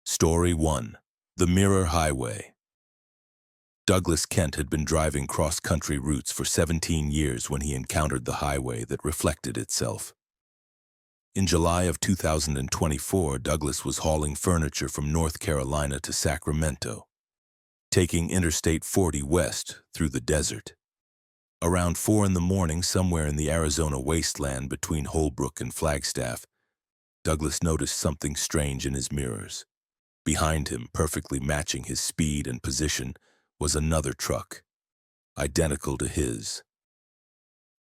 Story 1. The Mirror Highway. Douglas Kent had been driving cross-country routes for 17 years when he encountered the highway that reflected itself. In July of 2024, Douglas was hauling furniture from North Carolina to Sacramento, taking Interstate 40 west through the desert. Around 4 in the morning, somewhere in the Arizona wasteland between Holbrook and Flagstaff, Douglas noticed something strange in his mirrors. Behind him, perfectly matching his speed and position, was another truck, identical to his.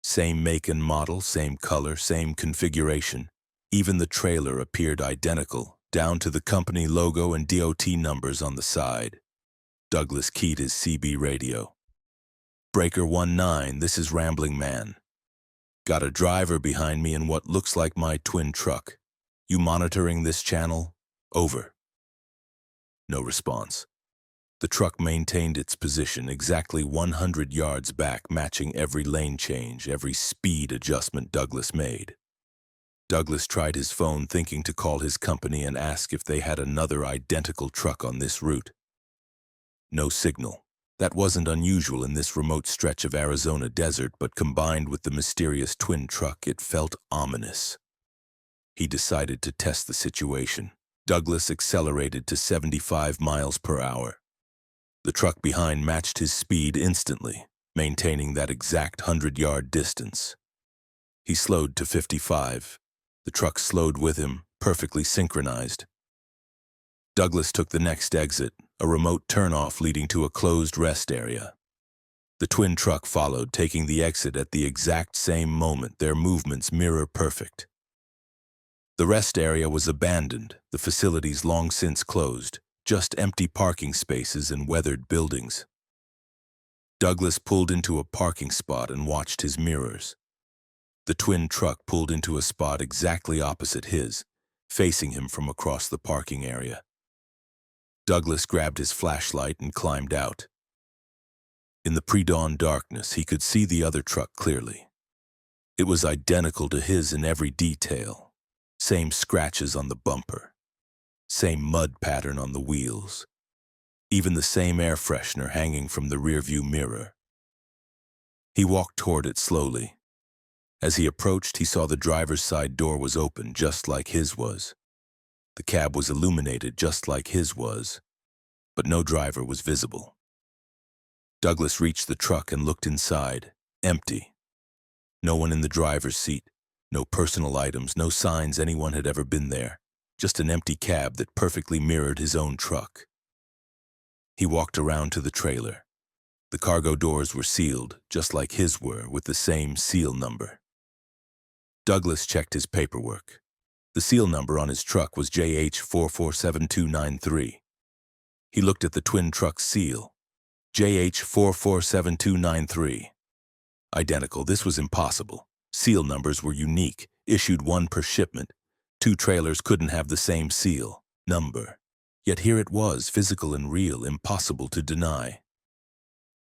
Same make and model, same color, same configuration. Even the trailer appeared identical, down to the company logo and DOT numbers on the side. Douglas keyed his CB radio. "Breaker 19, this is Rambling Man. Got a driver behind me in what looks like my twin truck. You monitoring this channel? Over." No response. The truck maintained its position exactly 100 yards back, matching every lane change, every speed adjustment Douglas made. Douglas tried his phone, thinking to call his company and ask if they had another identical truck on this route. No signal. That wasn't unusual in this remote stretch of Arizona desert, but combined with the mysterious twin truck, it felt ominous. He decided to test the situation. Douglas accelerated to 75 miles per hour. The truck behind matched his speed instantly, maintaining that exact 100-yard distance. He slowed to 55. The truck slowed with him, perfectly synchronized. Douglas took the next exit, a remote turnoff leading to a closed rest area. The twin truck followed, taking the exit at the exact same moment, their movements mirror perfect. The rest area was abandoned, the facilities long since closed, just empty parking spaces and weathered buildings. Douglas pulled into a parking spot and watched his mirrors. The twin truck pulled into a spot exactly opposite his, facing him from across the parking area. Douglas grabbed his flashlight and climbed out. In the pre-dawn darkness, he could see the other truck clearly. It was identical to his in every detail. Same scratches on the bumper, same mud pattern on the wheels, even the same air freshener hanging from the rearview mirror. He walked toward it slowly. As he approached, he saw the driver's side door was open, just like his was. The cab was illuminated, just like his was, but no driver was visible. Douglas reached the truck and looked inside, empty. No one in the driver's seat. No personal items, no signs anyone had ever been there. Just an empty cab that perfectly mirrored his own truck. He walked around to the trailer. The cargo doors were sealed, just like his were, with the same seal number. Douglas checked his paperwork. The seal number on his truck was JH447293. He looked at the twin truck's seal. JH447293. Identical. This was impossible. Seal numbers were unique, issued one per shipment. 2 trailers couldn't have the same seal number. Yet here it was, physical and real, impossible to deny.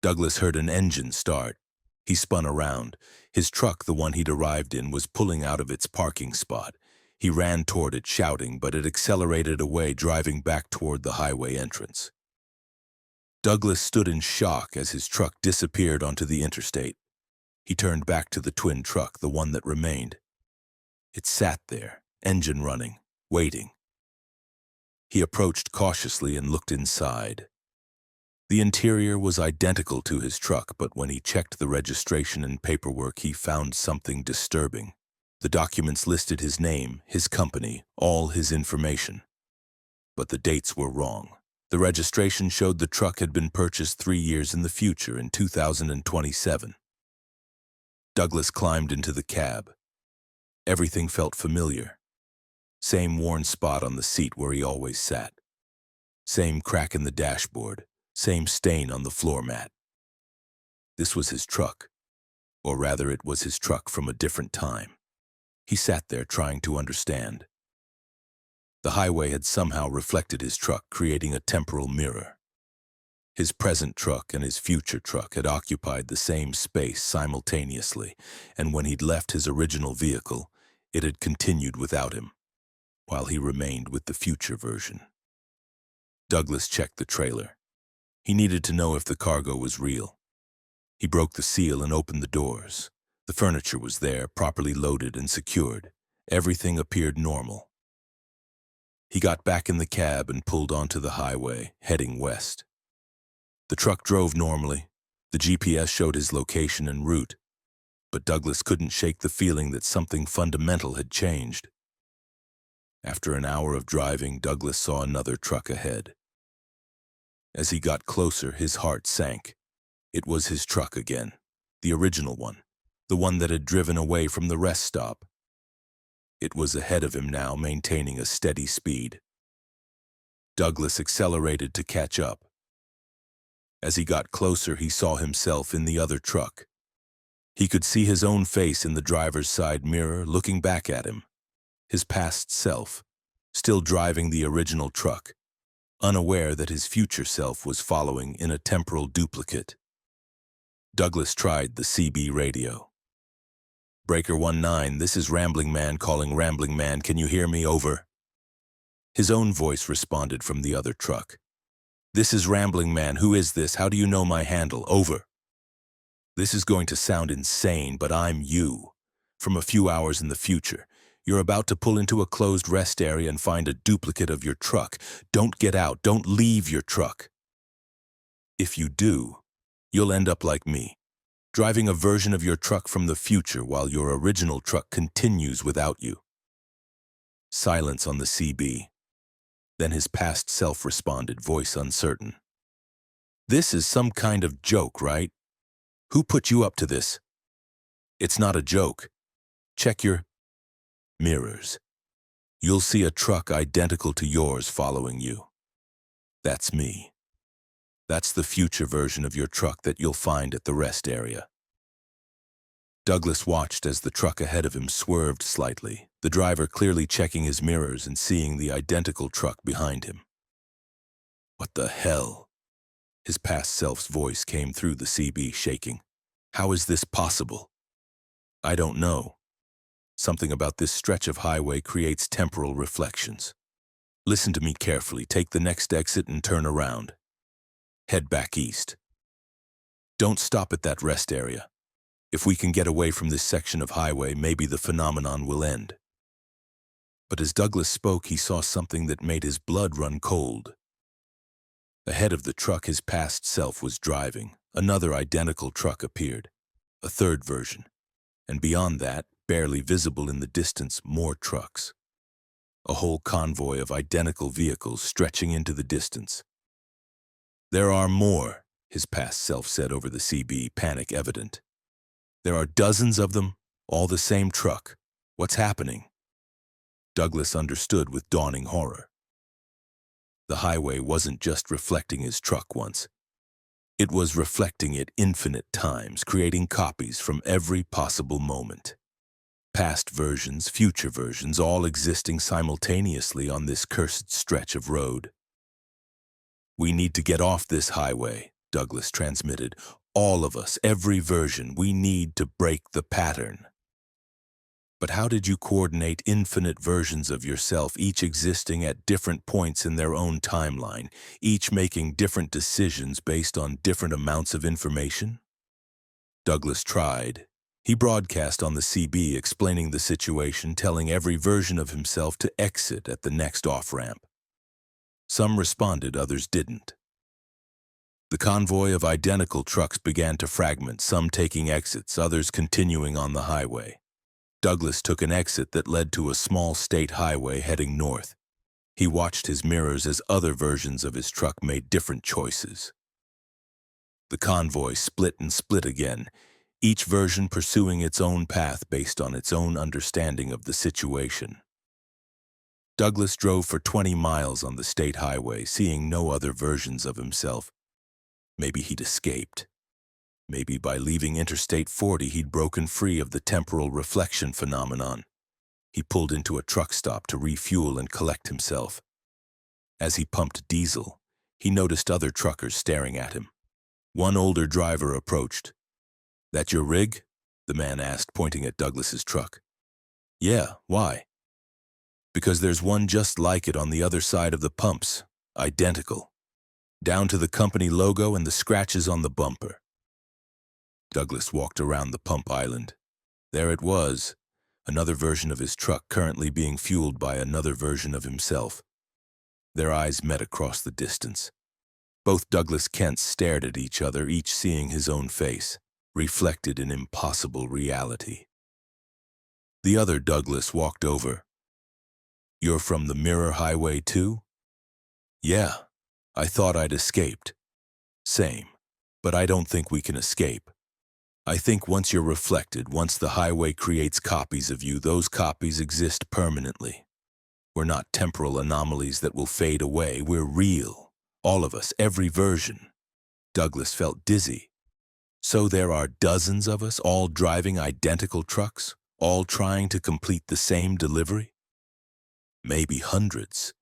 Douglas heard an engine start. He spun around. His truck, the one he'd arrived in, was pulling out of its parking spot. He ran toward it, shouting, but it accelerated away, driving back toward the highway entrance. Douglas stood in shock as his truck disappeared onto the interstate. He turned back to the twin truck, the one that remained. It sat there, engine running, waiting. He approached cautiously and looked inside. The interior was identical to his truck, but when he checked the registration and paperwork, he found something disturbing. The documents listed his name, his company, all his information. But the dates were wrong. The registration showed the truck had been purchased 3 years in the future, in 2027. Douglas climbed into the cab. Everything felt familiar. Same worn spot on the seat where he always sat. Same crack in the dashboard. Same stain on the floor mat. This was his truck. Or rather, it was his truck from a different time. He sat there trying to understand. The highway had somehow reflected his truck, creating a temporal mirror. His present truck and his future truck had occupied the same space simultaneously, and when he'd left his original vehicle, it had continued without him, while he remained with the future version. Douglas checked the trailer. He needed to know if the cargo was real. He broke the seal and opened the doors. The furniture was there, properly loaded and secured. Everything appeared normal. He got back in the cab and pulled onto the highway, heading west. The truck drove normally. The GPS showed his location and route, but Douglas couldn't shake the feeling that something fundamental had changed. After an hour of driving, Douglas saw another truck ahead. As he got closer, his heart sank. It was his truck again, the original one, the one that had driven away from the rest stop. It was ahead of him now, maintaining a steady speed. Douglas accelerated to catch up. As he got closer, he saw himself in the other truck. He could see his own face in the driver's side mirror, looking back at him. His past self, still driving the original truck, unaware that his future self was following in a temporal duplicate. Douglas tried the CB radio. "Breaker 19, this is Rambling Man calling Rambling Man. Can you hear me? Over." His own voice responded from the other truck. "This is Rambling Man. Who is this? How do you know my handle? Over." "This is going to sound insane, but I'm you. From a few hours in the future. You're about to pull into a closed rest area and find a duplicate of your truck. Don't get out. Don't leave your truck. If you do, you'll end up like me, driving a version of your truck from the future while your original truck continues without you." Silence on the CB. Then his past self responded, voice uncertain. "This is some kind of joke, right? Who put you up to this?" "It's not a joke. Check your mirrors. You'll see a truck identical to yours following you. That's me. That's the future version of your truck that you'll find at the rest area." Douglas watched as the truck ahead of him swerved slightly, the driver clearly checking his mirrors and seeing the identical truck behind him. "What the hell?" His past self's voice came through the CB, shaking. "How is this possible?" "I don't know. Something about this stretch of highway creates temporal reflections. Listen to me carefully. Take the next exit and turn around. Head back east. Don't stop at that rest area. If we can get away from this section of highway, maybe the phenomenon will end." But as Douglas spoke, he saw something that made his blood run cold. Ahead of the truck his past self was driving, another identical truck appeared, a third version, and beyond that, barely visible in the distance, more trucks. A whole convoy of identical vehicles stretching into the distance. "There are more," his past self said over the CB, panic evident. "There are dozens of them, all the same truck. What's happening?" Douglas understood with dawning horror. The highway wasn't just reflecting his truck once. It was reflecting it infinite times, creating copies from every possible moment. Past versions, future versions, all existing simultaneously on this cursed stretch of road. "We need to get off this highway," Douglas transmitted. "All of us, every version, we need to break the pattern." "But how did you coordinate infinite versions of yourself, each existing at different points in their own timeline, each making different decisions based on different amounts of information?" Douglas tried. He broadcast on the CB, explaining the situation, telling every version of himself to exit at the next off-ramp. Some responded, others didn't. The convoy of identical trucks began to fragment, some taking exits, others continuing on the highway. Douglas took an exit that led to a small state highway heading north. He watched his mirrors as other versions of his truck made different choices. The convoy split and split again, each version pursuing its own path based on its own understanding of the situation. Douglas drove for 20 miles on the state highway, seeing no other versions of himself. Maybe he'd escaped. Maybe by leaving Interstate 40 he'd broken free of the temporal reflection phenomenon. He pulled into a truck stop to refuel and collect himself. As he pumped diesel, he noticed other truckers staring at him. One older driver approached. "That your rig?" the man asked, pointing at Douglas's truck. "Yeah, why?" "Because there's one just like it on the other side of the pumps. Identical, down to the company logo and the scratches on the bumper. Douglas walked around the pump island. There it was, another version of his truck currently being fueled by another version of himself. Their eyes met across the distance. Both Douglas Kents stared at each other, each seeing his own face, reflected in impossible reality. The other Douglas walked over. "You're from the Mirror Highway too?" "Yeah, I thought I'd escaped." "Same, but I don't think we can escape. I think once you're reflected, once the highway creates copies of you, those copies exist permanently. We're not temporal anomalies that will fade away. We're real. All of us, every version." Douglas felt dizzy. So there are dozens of us, all driving identical trucks, all trying to complete the same delivery? Maybe hundreds.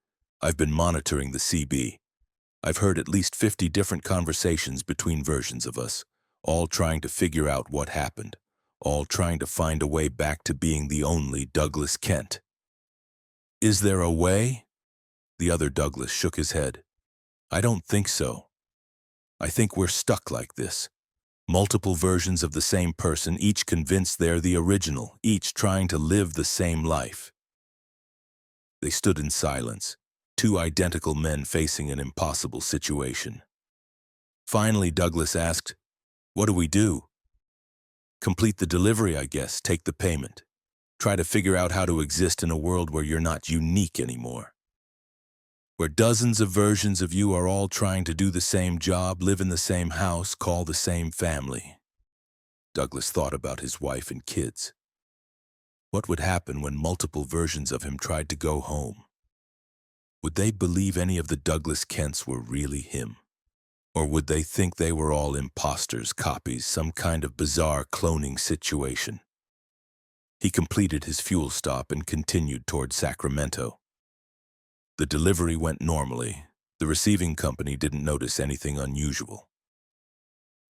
I've been monitoring the CB. I've heard at least 50 different conversations between versions of us, all trying to figure out what happened, all trying to find a way back to being the only Douglas Kent. "Is there a way?" The other Douglas shook his head. "I don't think so. I think we're stuck like this. Multiple versions of the same person, each convinced they're the original, each trying to live the same life." They stood in silence, two identical men facing an impossible situation. Finally, Douglas asked, "What do we do?" "Complete the delivery, I guess, take the payment. Try to figure out how to exist in a world where you're not unique anymore. Where dozens of versions of you are all trying to do the same job, live in the same house, call the same family." Douglas thought about his wife and kids. What would happen when multiple versions of him tried to go home? Would they believe any of the Douglas Kents were really him? Or would they think they were all imposters, copies, some kind of bizarre cloning situation? He completed his fuel stop and continued toward Sacramento. The delivery went normally. The receiving company didn't notice anything unusual.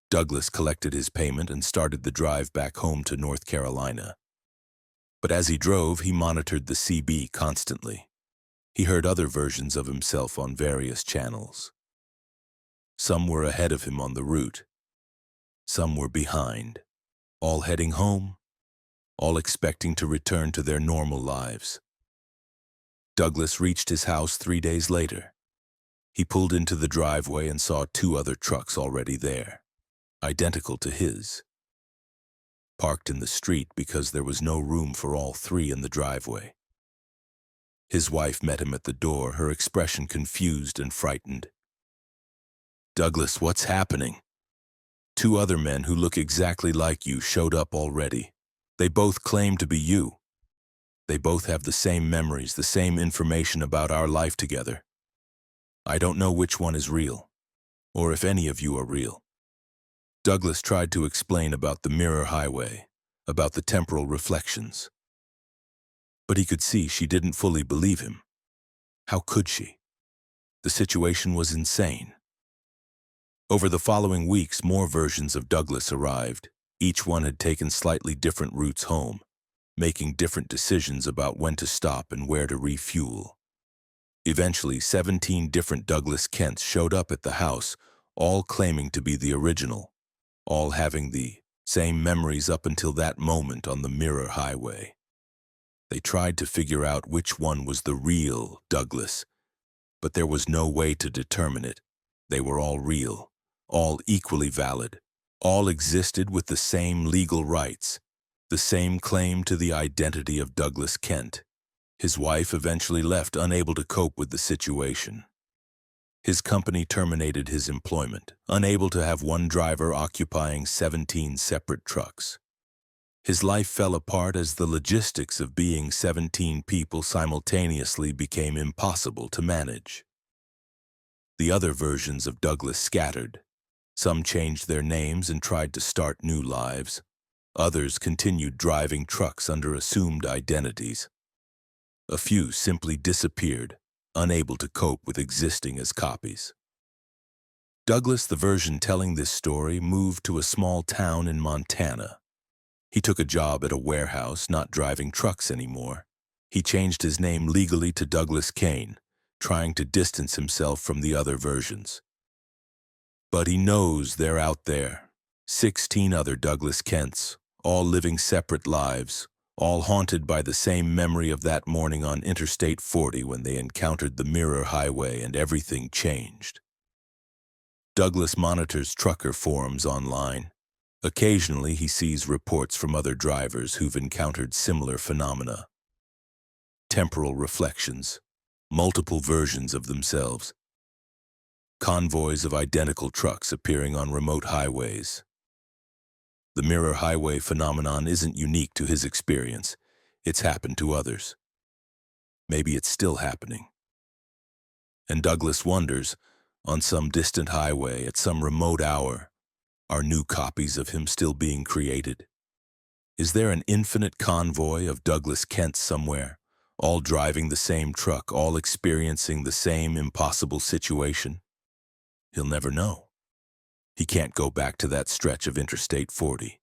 Douglas collected his payment and started the drive back home to North Carolina. But as he drove, he monitored the CB constantly. He heard other versions of himself on various channels. Some were ahead of him on the route. Some were behind, all heading home, all expecting to return to their normal lives. Douglas reached his house 3 days later. He pulled into the driveway and saw 2 other trucks already there, identical to his, parked in the street because there was no room for all 3 in the driveway. His wife met him at the door, her expression confused and frightened. "Douglas, what's happening?" "2 other men who look exactly like you showed up already. They both claim to be you. They both have the same memories, the same information about our life together. I don't know which one is real, or if any of you are real." Douglas tried to explain about the Mirror Highway, about the temporal reflections. But he could see she didn't fully believe him. How could she? The situation was insane. Over the following weeks, more versions of Douglas arrived. Each one had taken slightly different routes home, making different decisions about when to stop and where to refuel. Eventually, 17 different Douglas Kents showed up at the house, all claiming to be the original, all having the same memories up until that moment on the Mirror Highway. They tried to figure out which one was the real Douglas, but there was no way to determine it. They were all real, all equally valid, all existed with the same legal rights, the same claim to the identity of Douglas Kent. His wife eventually left, unable to cope with the situation. His company terminated his employment, unable to have one driver occupying 17 separate trucks. His life fell apart as the logistics of being 17 people simultaneously became impossible to manage. The other versions of Douglas scattered. Some changed their names and tried to start new lives. Others continued driving trucks under assumed identities. A few simply disappeared, unable to cope with existing as copies. Douglas, the version telling this story, moved to a small town in Montana. He took a job at a warehouse, not driving trucks anymore. He changed his name legally to Douglas Kane, trying to distance himself from the other versions. But he knows they're out there. 16 other Douglas Kents, all living separate lives, all haunted by the same memory of that morning on Interstate 40 when they encountered the Mirror Highway and everything changed. Douglas monitors trucker forums online. Occasionally, he sees reports from other drivers who've encountered similar phenomena. Temporal reflections, multiple versions of themselves, convoys of identical trucks appearing on remote highways. The Mirror Highway phenomenon isn't unique to his experience. It's happened to others. Maybe it's still happening. And Douglas wonders, on some distant highway at some remote hour, are new copies of him still being created? Is there an infinite convoy of Douglas Kents somewhere, all driving the same truck, all experiencing the same impossible situation? He'll never know. He can't go back to that stretch of Interstate 40,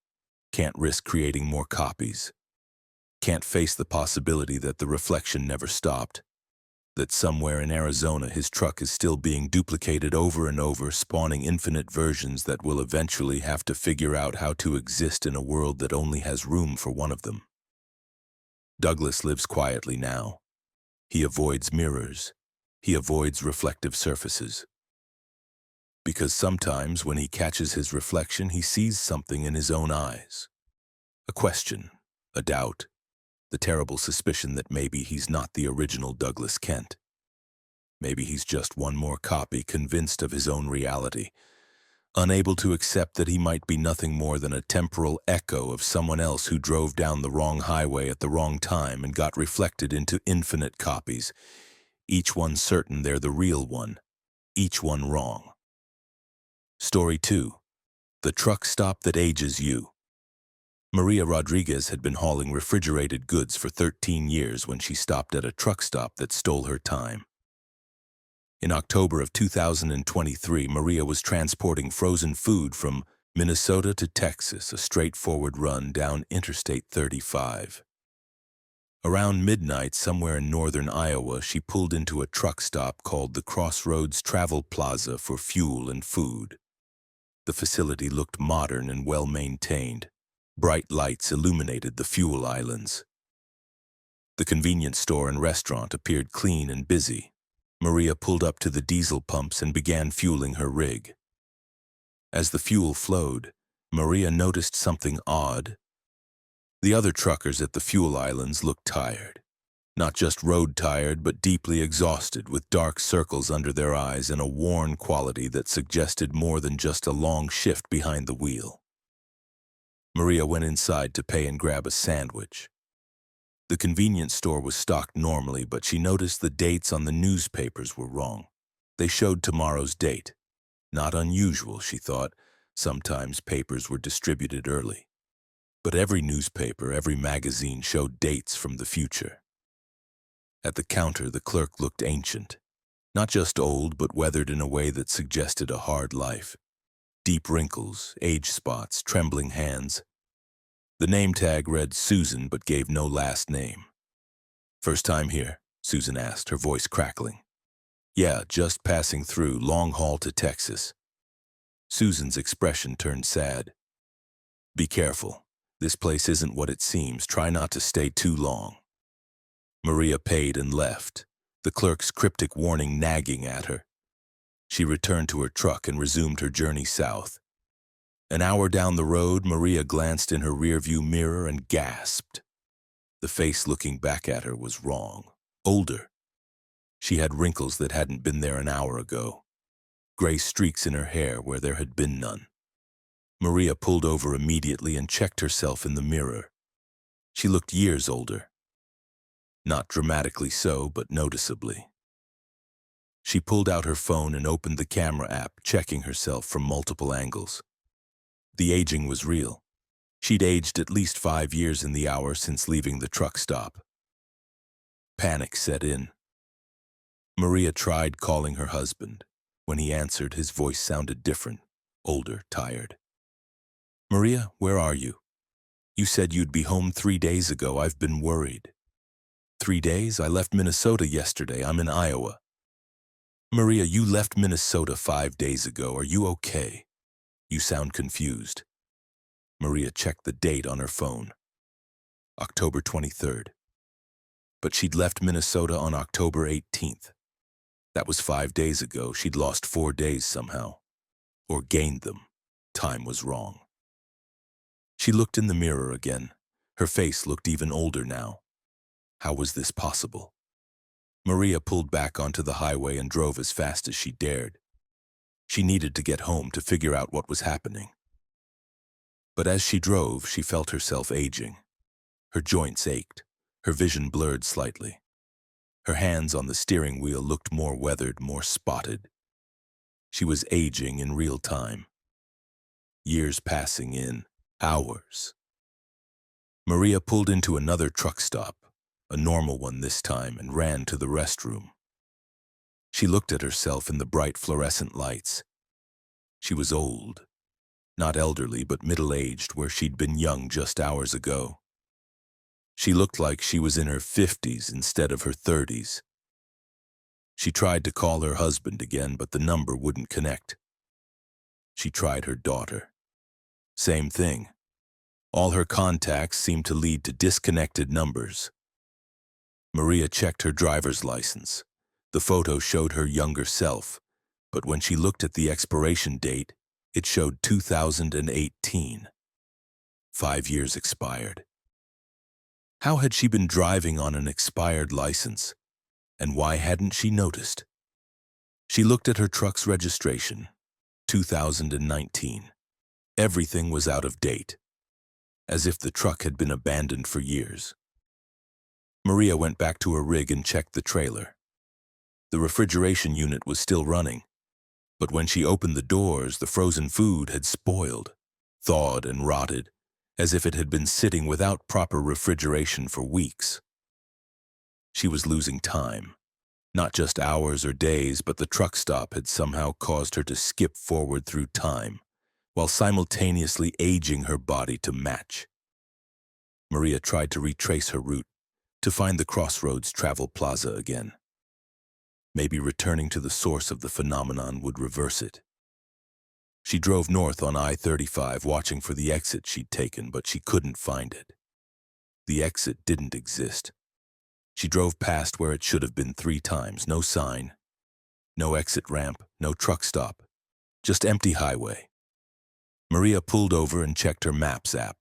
can't risk creating more copies, can't face the possibility that the reflection never stopped, that somewhere in Arizona his truck is still being duplicated over and over, spawning infinite versions that will eventually have to figure out how to exist in a world that only has room for one of them. Douglas lives quietly now. He avoids mirrors. He avoids reflective surfaces. Because sometimes when he catches his reflection, he sees something in his own eyes. A question, a doubt, the terrible suspicion that maybe he's not the original Douglas Kent. Maybe he's just one more copy convinced of his own reality, unable to accept that he might be nothing more than a temporal echo of someone else who drove down the wrong highway at the wrong time and got reflected into infinite copies, each one certain they're the real one, each one wrong. Story 2. The Truck Stop That Ages You. Maria Rodriguez had been hauling refrigerated goods for 13 years when she stopped at a truck stop that stole her time. In October of 2023, Maria was transporting frozen food from Minnesota to Texas, a straightforward run down Interstate 35. Around midnight, somewhere in northern Iowa, she pulled into a truck stop called the Crossroads Travel Plaza for fuel and food. The facility looked modern and well-maintained. Bright lights illuminated the fuel islands. The convenience store and restaurant appeared clean and busy. Maria pulled up to the diesel pumps and began fueling her rig. As the fuel flowed, Maria noticed something odd. The other truckers at the fuel islands looked tired. Not just road-tired, but deeply exhausted, with dark circles under their eyes and a worn quality that suggested more than just a long shift behind the wheel. Maria went inside to pay and grab a sandwich. The convenience store was stocked normally, but she noticed the dates on the newspapers were wrong. They showed tomorrow's date. Not unusual, she thought. Sometimes papers were distributed early. But every newspaper, every magazine showed dates from the future. At the counter, the clerk looked ancient. Not just old, but weathered in a way that suggested a hard life. Deep wrinkles, age spots, trembling hands. The name tag read Susan, but gave no last name. "First time here?" Susan asked, her voice crackling. "Yeah, just passing through, long haul to Texas." Susan's expression turned sad. "Be careful. This place isn't what it seems. Try not to stay too long." Maria paid and left, the clerk's cryptic warning nagging at her. She returned to her truck and resumed her journey south. An hour down the road, Maria glanced in her rearview mirror and gasped. The face looking back at her was wrong, older. She had wrinkles that hadn't been there an hour ago, gray streaks in her hair where there had been none. Maria pulled over immediately and checked herself in the mirror. She looked years older. Not dramatically so, but noticeably. She pulled out her phone and opened the camera app, checking herself from multiple angles. The aging was real. She'd aged at least 5 years in the hour since leaving the truck stop. Panic set in. Maria tried calling her husband. When he answered, his voice sounded different, older, tired. "Maria, where are you? You said you'd be home 3 days ago. I've been worried." 3 days? I left Minnesota yesterday. I'm in Iowa." Maria, you left Minnesota 5 days ago. Are you okay? You sound confused. Maria checked the date on her phone. October 23rd. But she'd left Minnesota on October 18th. That was 5 days ago. She'd lost 4 days somehow. Or gained them. Time was wrong. She looked in the mirror again. Her face looked even older now. How was this possible? Maria pulled back onto the highway and drove as fast as she dared. She needed to get home to figure out what was happening. But as she drove, she felt herself aging. Her joints ached. Her vision blurred slightly. Her hands on the steering wheel looked more weathered, more spotted. She was aging in real time. Years passing in hours. Maria pulled into another truck stop, a normal one this time, and ran to the restroom. She looked at herself in the bright fluorescent lights. She was old. Not elderly, but middle-aged, where she'd been young just hours ago. She looked like she was in her 50s instead of her 30s. She tried to call her husband again, but the number wouldn't connect. She tried her daughter. Same thing. All her contacts seemed to lead to disconnected numbers. Maria checked her driver's license. The photo showed her younger self, but when she looked at the expiration date, it showed 2018. 5 years expired. How had she been driving on an expired license, and why hadn't she noticed? She looked at her truck's registration, 2019. Everything was out of date, as if the truck had been abandoned for years. Maria went back to her rig and checked the trailer. The refrigeration unit was still running, but when she opened the doors, the frozen food had spoiled, thawed and rotted, as if it had been sitting without proper refrigeration for weeks. She was losing time. Not just hours or days, but the truck stop had somehow caused her to skip forward through time, while simultaneously aging her body to match. Maria tried to retrace her route, to find the Crossroads Travel Plaza again. Maybe returning to the source of the phenomenon would reverse it. She drove north on I-35, watching for the exit she'd taken, but she couldn't find it. The exit didn't exist. She drove past where it should have been 3 times. No sign, no exit ramp, no truck stop, just empty highway. Maria pulled over and checked her Maps app.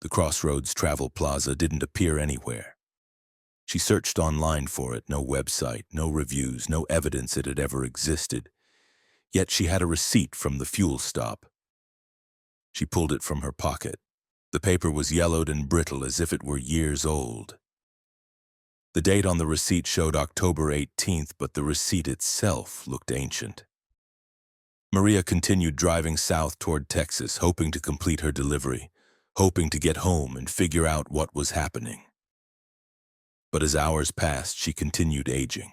The Crossroads Travel Plaza didn't appear anywhere. She searched online for it, no website, no reviews, no evidence it had ever existed. Yet she had a receipt from the fuel stop. She pulled it from her pocket. The paper was yellowed and brittle as if it were years old. The date on the receipt showed October 18th, but the receipt itself looked ancient. Maria continued driving south toward Texas, hoping to complete her delivery, hoping to get home and figure out what was happening. But as hours passed, she continued aging.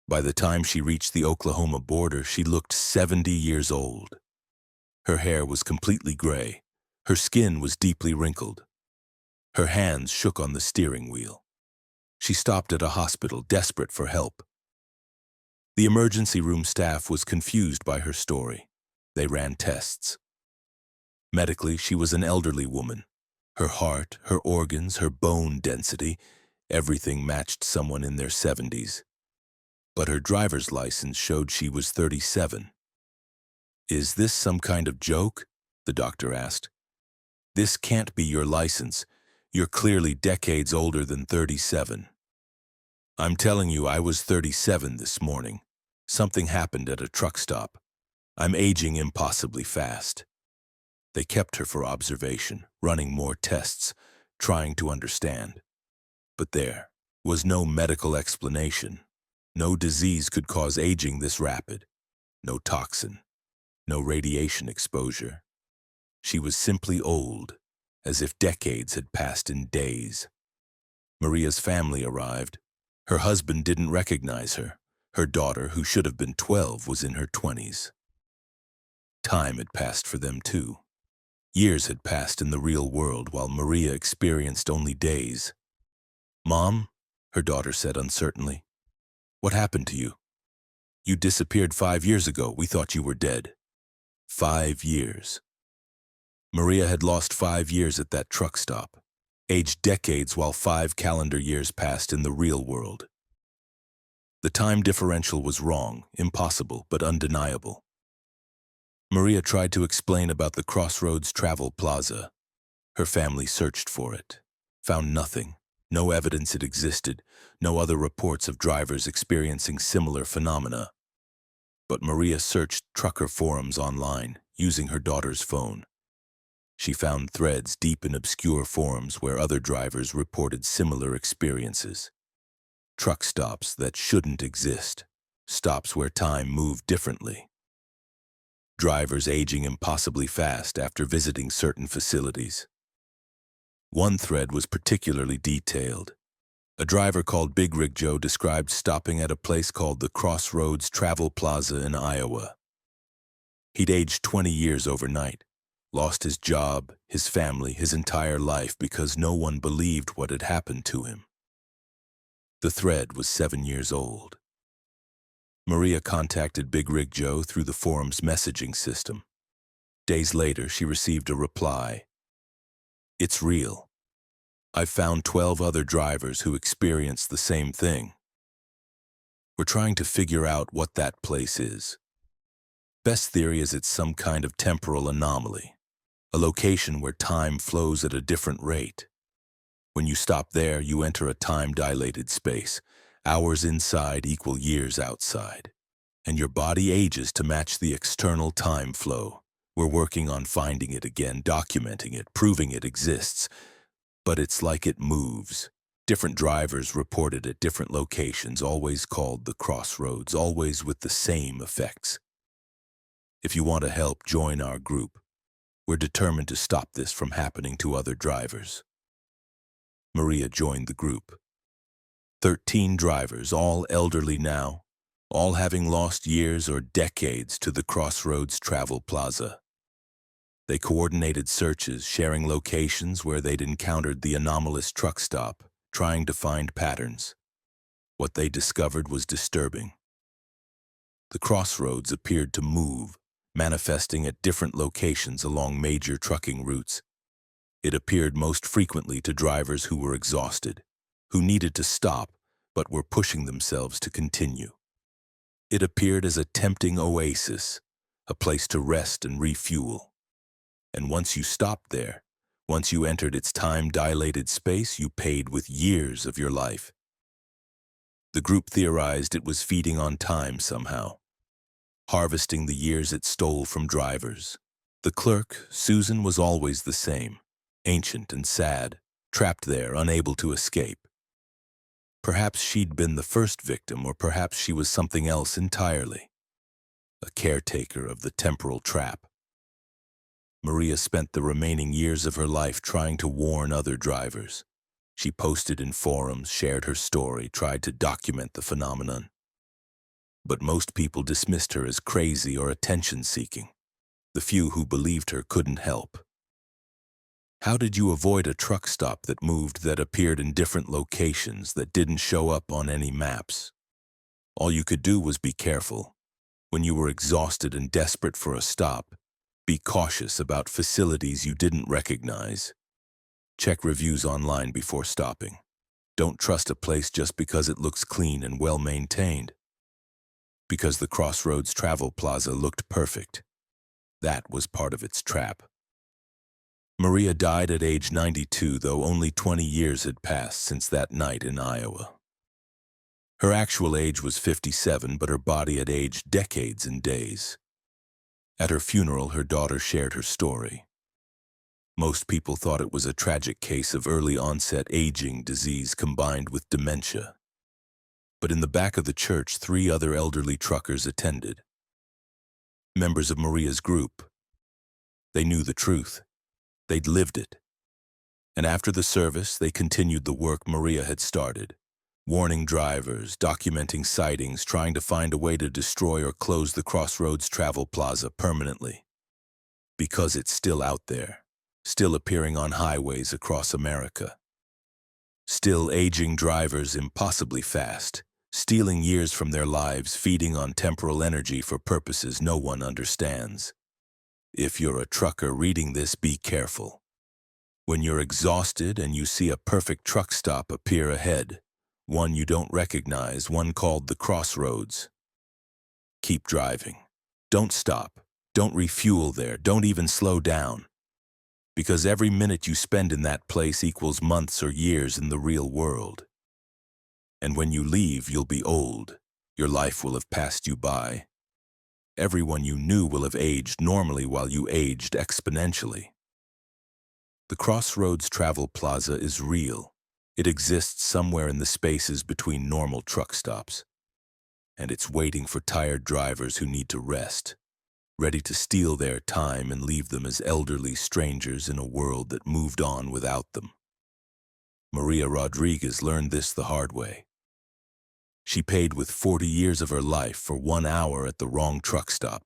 By the time she reached the Oklahoma border, she looked 70 years old. Her hair was completely gray. Her skin was deeply wrinkled. Her hands shook on the steering wheel. She stopped at a hospital, desperate for help. The emergency room staff was confused by her story. They ran tests. Medically, she was an elderly woman. Her heart, her organs, her bone density, everything matched someone in their 70s. But her driver's license showed she was 37. "Is this some kind of joke?" the doctor asked. "This can't be your license. You're clearly decades older than 37. "I'm telling you, I was 37 this morning. Something happened at a truck stop. I'm aging impossibly fast." They kept her for observation, running more tests, trying to understand. But there was no medical explanation. No disease could cause aging this rapid. No toxin. No radiation exposure. She was simply old, as if decades had passed in days. Maria's family arrived. Her husband didn't recognize her. Her daughter, who should have been 12, was in her 20s. Time had passed for them too. Years had passed in the real world while Maria experienced only days. "Mom," her daughter said uncertainly, "what happened to you?" You disappeared 5 years ago. We thought you were dead. 5 years. Maria had lost 5 years at that truck stop, aged decades while 5 calendar years passed in the real world. The time differential was wrong, impossible, but undeniable. Maria tried to explain about the Crossroads Travel Plaza. Her family searched for it, found nothing, no evidence it existed, no other reports of drivers experiencing similar phenomena. But Maria searched trucker forums online, using her daughter's phone. She found threads deep in obscure forums where other drivers reported similar experiences. Truck stops that shouldn't exist, stops where time moved differently. Drivers aging impossibly fast after visiting certain facilities. One thread was particularly detailed. A driver called Big Rig Joe described stopping at a place called the Crossroads Travel Plaza in Iowa. He'd aged 20 years overnight, lost his job, his family, his entire life because no one believed what had happened to him. The thread was 7 years old. Maria contacted Big Rig Joe through the forum's messaging system. Days later, she received a reply. It's real. I've found 12 other drivers who experienced the same thing. We're trying to figure out what that place is. Best theory is it's some kind of temporal anomaly, a location where time flows at a different rate. When you stop there, you enter a time-dilated space. Hours inside equal years outside. And your body ages to match the external time flow. We're working on finding it again, documenting it, proving it exists. But it's like it moves. Different drivers reported at different locations, always called the Crossroads, always with the same effects. If you want to help, join our group. We're determined to stop this from happening to other drivers. Maria joined the group. 13 drivers, all elderly now, all having lost years or decades to the Crossroads Travel Plaza. They coordinated searches, sharing locations where they'd encountered the anomalous truck stop, trying to find patterns. What they discovered was disturbing. The Crossroads appeared to move, manifesting at different locations along major trucking routes. It appeared most frequently to drivers who were exhausted, who needed to stop but were pushing themselves to continue. It appeared as a tempting oasis, a place to rest and refuel. And once you stopped there, once you entered its time-dilated space, you paid with years of your life. The group theorized it was feeding on time somehow, harvesting the years it stole from drivers. The clerk, Susan, was always the same, ancient and sad, trapped there, unable to escape. Perhaps she'd been the first victim, or perhaps she was something else entirely, a caretaker of the temporal trap. Maria spent the remaining years of her life trying to warn other drivers. She posted in forums, shared her story, tried to document the phenomenon. But most people dismissed her as crazy or attention-seeking. The few who believed her couldn't help. How did you avoid a truck stop that moved, that appeared in different locations, that didn't show up on any maps? All you could do was be careful. When you were exhausted and desperate for a stop, be cautious about facilities you didn't recognize. Check reviews online before stopping. Don't trust a place just because it looks clean and well-maintained. Because the Crossroads Travel Plaza looked perfect. That was part of its trap. Maria died at age 92, though only 20 years had passed since that night in Iowa. Her actual age was 57, but her body had aged decades and days. At her funeral, her daughter shared her story. Most people thought it was a tragic case of early-onset aging disease combined with dementia. But in the back of the church, 3 other elderly truckers attended. Members of Maria's group. They knew the truth. They'd lived it. And after the service, they continued the work Maria had started, warning drivers, documenting sightings, trying to find a way to destroy or close the Crossroads Travel Plaza permanently. Because it's still out there, still appearing on highways across America. Still aging drivers impossibly fast, stealing years from their lives, feeding on temporal energy for purposes no one understands. If you're a trucker reading this, be careful. When you're exhausted and you see a perfect truck stop appear ahead, one you don't recognize, one called the Crossroads, keep driving. Don't stop. Don't refuel there. Don't even slow down. Because every minute you spend in that place equals months or years in the real world. And when you leave, you'll be old. Your life will have passed you by. Everyone you knew will have aged normally while you aged exponentially. The Crossroads Travel Plaza is real. It exists somewhere in the spaces between normal truck stops. And it's waiting for tired drivers who need to rest, ready to steal their time and leave them as elderly strangers in a world that moved on without them. Maria Rodriguez learned this the hard way. She paid with 40 years of her life for 1 hour at the wrong truck stop.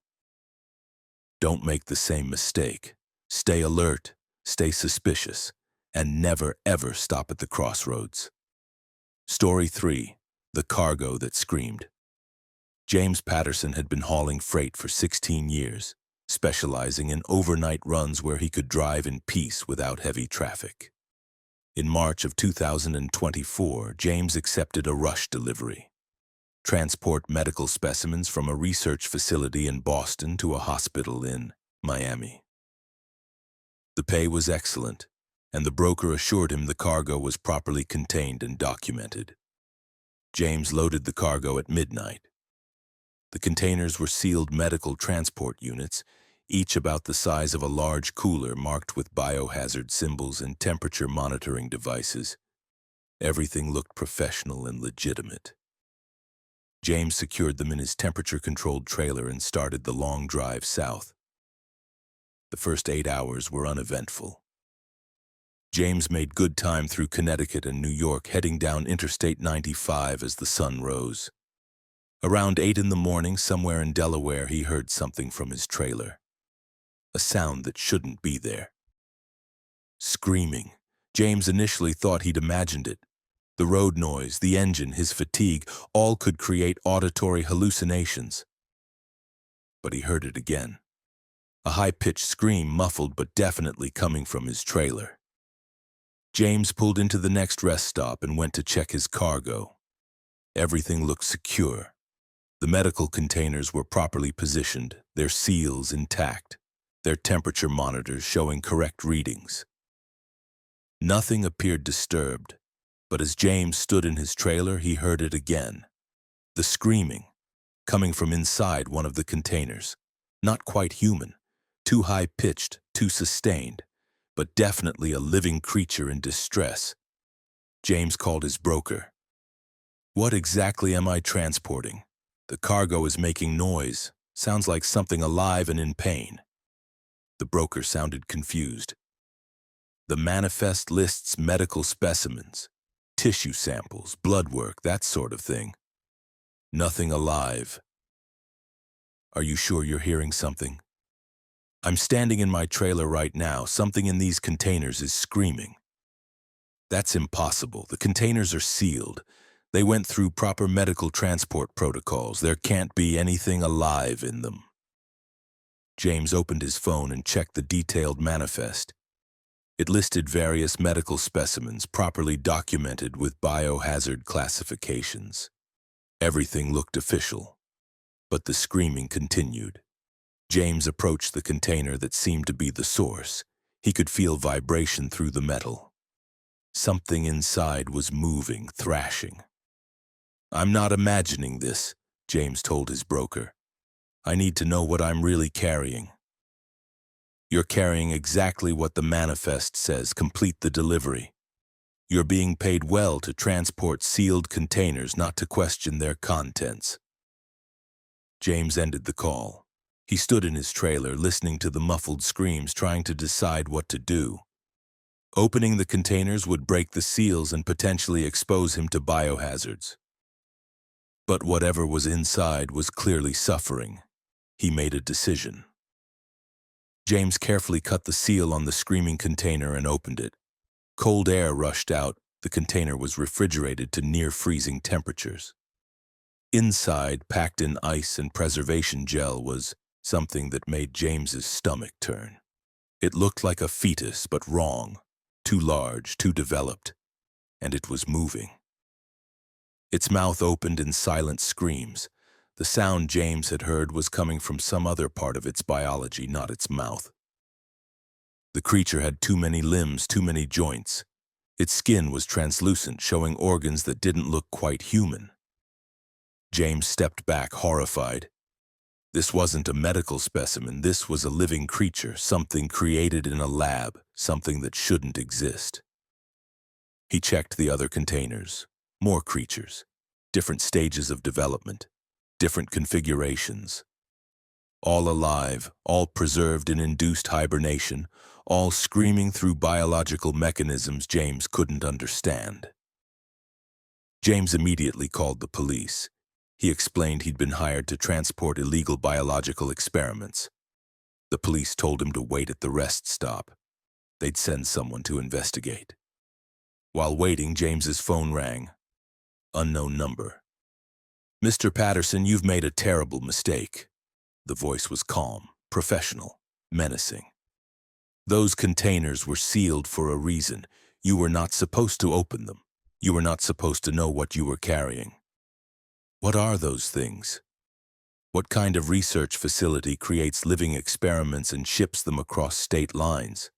Don't make the same mistake. Stay alert, stay suspicious, and never ever stop at the crossroads. Story 3. The Cargo That Screamed. James Patterson had been hauling freight for 16 years, specializing in overnight runs where he could drive in peace without heavy traffic. In March of 2024, James accepted a rush delivery. Transport medical specimens from a research facility in Boston to a hospital in Miami. The pay was excellent, and the broker assured him the cargo was properly contained and documented. James loaded the cargo at midnight. The containers were sealed medical transport units, each about the size of a large cooler marked with biohazard symbols and temperature monitoring devices. Everything looked professional and legitimate. James secured them in his temperature-controlled trailer and started the long drive south. The first 8 hours were uneventful. James made good time through Connecticut and New York, heading down Interstate 95 as the sun rose. Around 8 in the morning, somewhere in Delaware, he heard something from his trailer. A sound that shouldn't be there. Screaming. James initially thought he'd imagined it. The road noise, the engine, his fatigue, all could create auditory hallucinations. But he heard it again. A high-pitched scream, muffled but definitely coming from his trailer. James pulled into the next rest stop and went to check his cargo. Everything looked secure. The medical containers were properly positioned, their seals intact, their temperature monitors showing correct readings. Nothing appeared disturbed, but as James stood in his trailer, he heard it again. The screaming, coming from inside one of the containers. Not quite human, too high-pitched, too sustained, but definitely a living creature in distress. James called his broker. "What exactly am I transporting? The cargo is making noise. Sounds like something alive and in pain." The broker sounded confused. "The manifest lists medical specimens, tissue samples, blood work, that sort of thing. Nothing alive." "Are you sure you're hearing something?" "I'm standing in my trailer right now. Something in these containers is screaming." "That's impossible. The containers are sealed. They went through proper medical transport protocols. There can't be anything alive in them." James opened his phone and checked the detailed manifest. It listed various medical specimens properly documented with biohazard classifications. Everything looked official, but the screaming continued. James approached the container that seemed to be the source. He could feel vibration through the metal. Something inside was moving, thrashing. "I'm not imagining this," James told his broker. "I need to know what I'm really carrying." "You're carrying exactly what the manifest says. Complete the delivery. You're being paid well to transport sealed containers, not to question their contents." James ended the call. He stood in his trailer, listening to the muffled screams, trying to decide what to do. Opening the containers would break the seals and potentially expose him to biohazards. But whatever was inside was clearly suffering. He made a decision. James carefully cut the seal on the screaming container and opened it. Cold air rushed out. The container was refrigerated to near-freezing temperatures. Inside, packed in ice and preservation gel, was something that made James's stomach turn. It looked like a fetus, but wrong, too large, too developed, and it was moving. Its mouth opened in silent screams. The sound James had heard was coming from some other part of its biology, not its mouth. The creature had too many limbs, too many joints. Its skin was translucent, showing organs that didn't look quite human. James stepped back, horrified. This wasn't a medical specimen, this was a living creature, something created in a lab, something that shouldn't exist. He checked the other containers. More creatures, different stages of development, different configurations. All alive, all preserved in induced hibernation, all screaming through biological mechanisms James couldn't understand. James immediately called the police. He explained he'd been hired to transport illegal biological experiments. The police told him to wait at the rest stop. They'd send someone to investigate. While waiting, James's phone rang. Unknown number. "Mr. Patterson, you've made a terrible mistake." The voice was calm, professional, menacing. "Those containers were sealed for a reason. You were not supposed to open them. You were not supposed to know what you were carrying." "What are those things? What kind of research facility creates living experiments and ships them across state lines?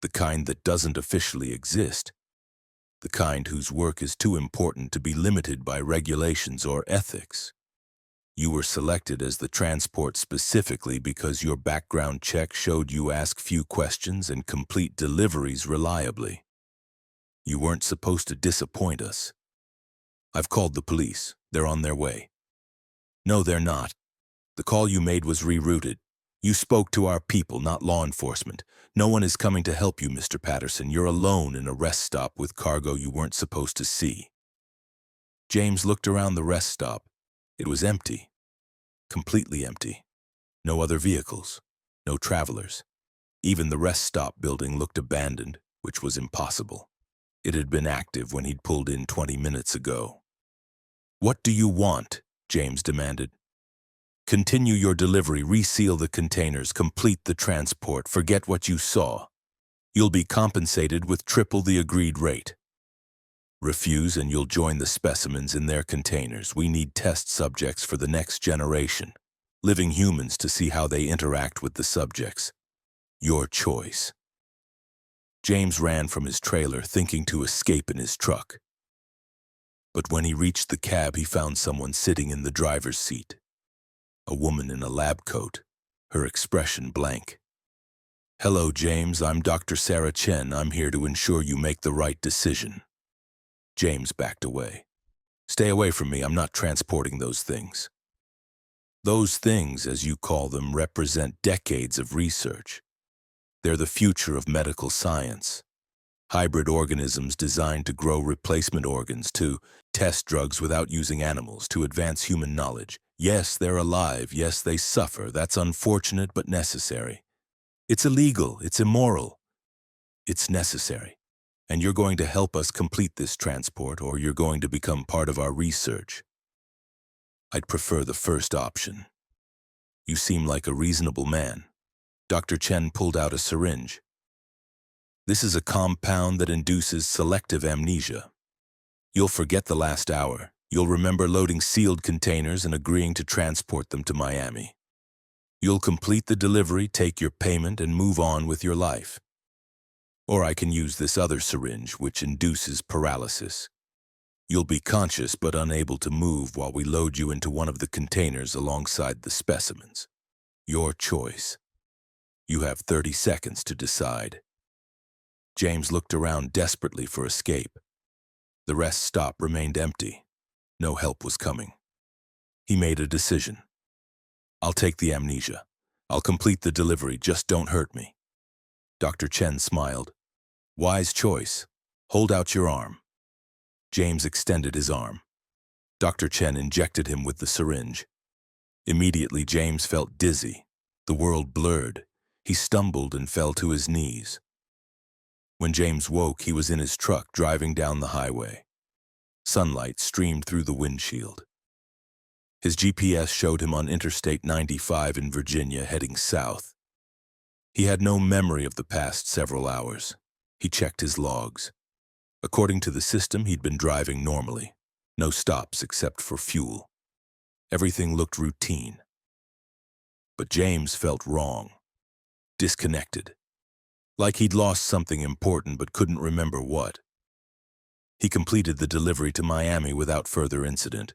The kind that doesn't officially exist. The kind whose work is too important to be limited by regulations or ethics. You were selected as the transport specifically because your background check showed you ask few questions and complete deliveries reliably. You weren't supposed to disappoint us." "I've called the police. They're on their way." "No, they're not. The call you made was rerouted. You spoke to our people, not law enforcement. No one is coming to help you, Mr. Patterson. You're alone in a rest stop with cargo you weren't supposed to see." James looked around the rest stop. It was empty. Completely empty. No other vehicles. No travelers. Even the rest stop building looked abandoned, which was impossible. It had been active when he'd pulled in 20 minutes ago. "What do you want?" James demanded. "Continue your delivery, reseal the containers, complete the transport, forget what you saw. You'll be compensated with triple the agreed rate. Refuse and you'll join the specimens in their containers. We need test subjects for the next generation, living humans to see how they interact with the subjects. Your choice." James ran from his trailer, thinking to escape in his truck. But when he reached the cab, he found someone sitting in the driver's seat. A woman in a lab coat, her expression blank. "Hello, James. I'm Dr. Sarah Chen. I'm here to ensure you make the right decision." James backed away. "Stay away from me. I'm not transporting those things." "Those things, as you call them, represent decades of research. They're the future of medical science. Hybrid organisms designed to grow replacement organs, to test drugs without using animals, to advance human knowledge. Yes, they're alive. Yes, they suffer. That's unfortunate but necessary. It's illegal. It's immoral. It's necessary. And you're going to help us complete this transport, or you're going to become part of our research." "I'd prefer the first option." "You seem like a reasonable man." Dr. Chen pulled out a syringe. "This is a compound that induces selective amnesia. You'll forget the last hour. You'll remember loading sealed containers and agreeing to transport them to Miami. You'll complete the delivery, take your payment, and move on with your life. Or I can use this other syringe, which induces paralysis. You'll be conscious but unable to move while we load you into one of the containers alongside the specimens. Your choice. You have 30 seconds to decide." James looked around desperately for escape. The rest stop remained empty. No help was coming. He made a decision. "I'll take the amnesia. I'll complete the delivery, just don't hurt me." Dr. Chen smiled. "Wise choice. Hold out your arm." James extended his arm. Dr. Chen injected him with the syringe. Immediately, James felt dizzy. The world blurred. He stumbled and fell to his knees. When James woke, he was in his truck driving down the highway. Sunlight streamed through the windshield. His GPS showed him on Interstate 95 in Virginia heading south. He had no memory of the past several hours. He checked his logs. According to the system, he'd been driving normally. No stops except for fuel. Everything looked routine. But James felt wrong. Disconnected. Like he'd lost something important but couldn't remember what. He completed the delivery to Miami without further incident.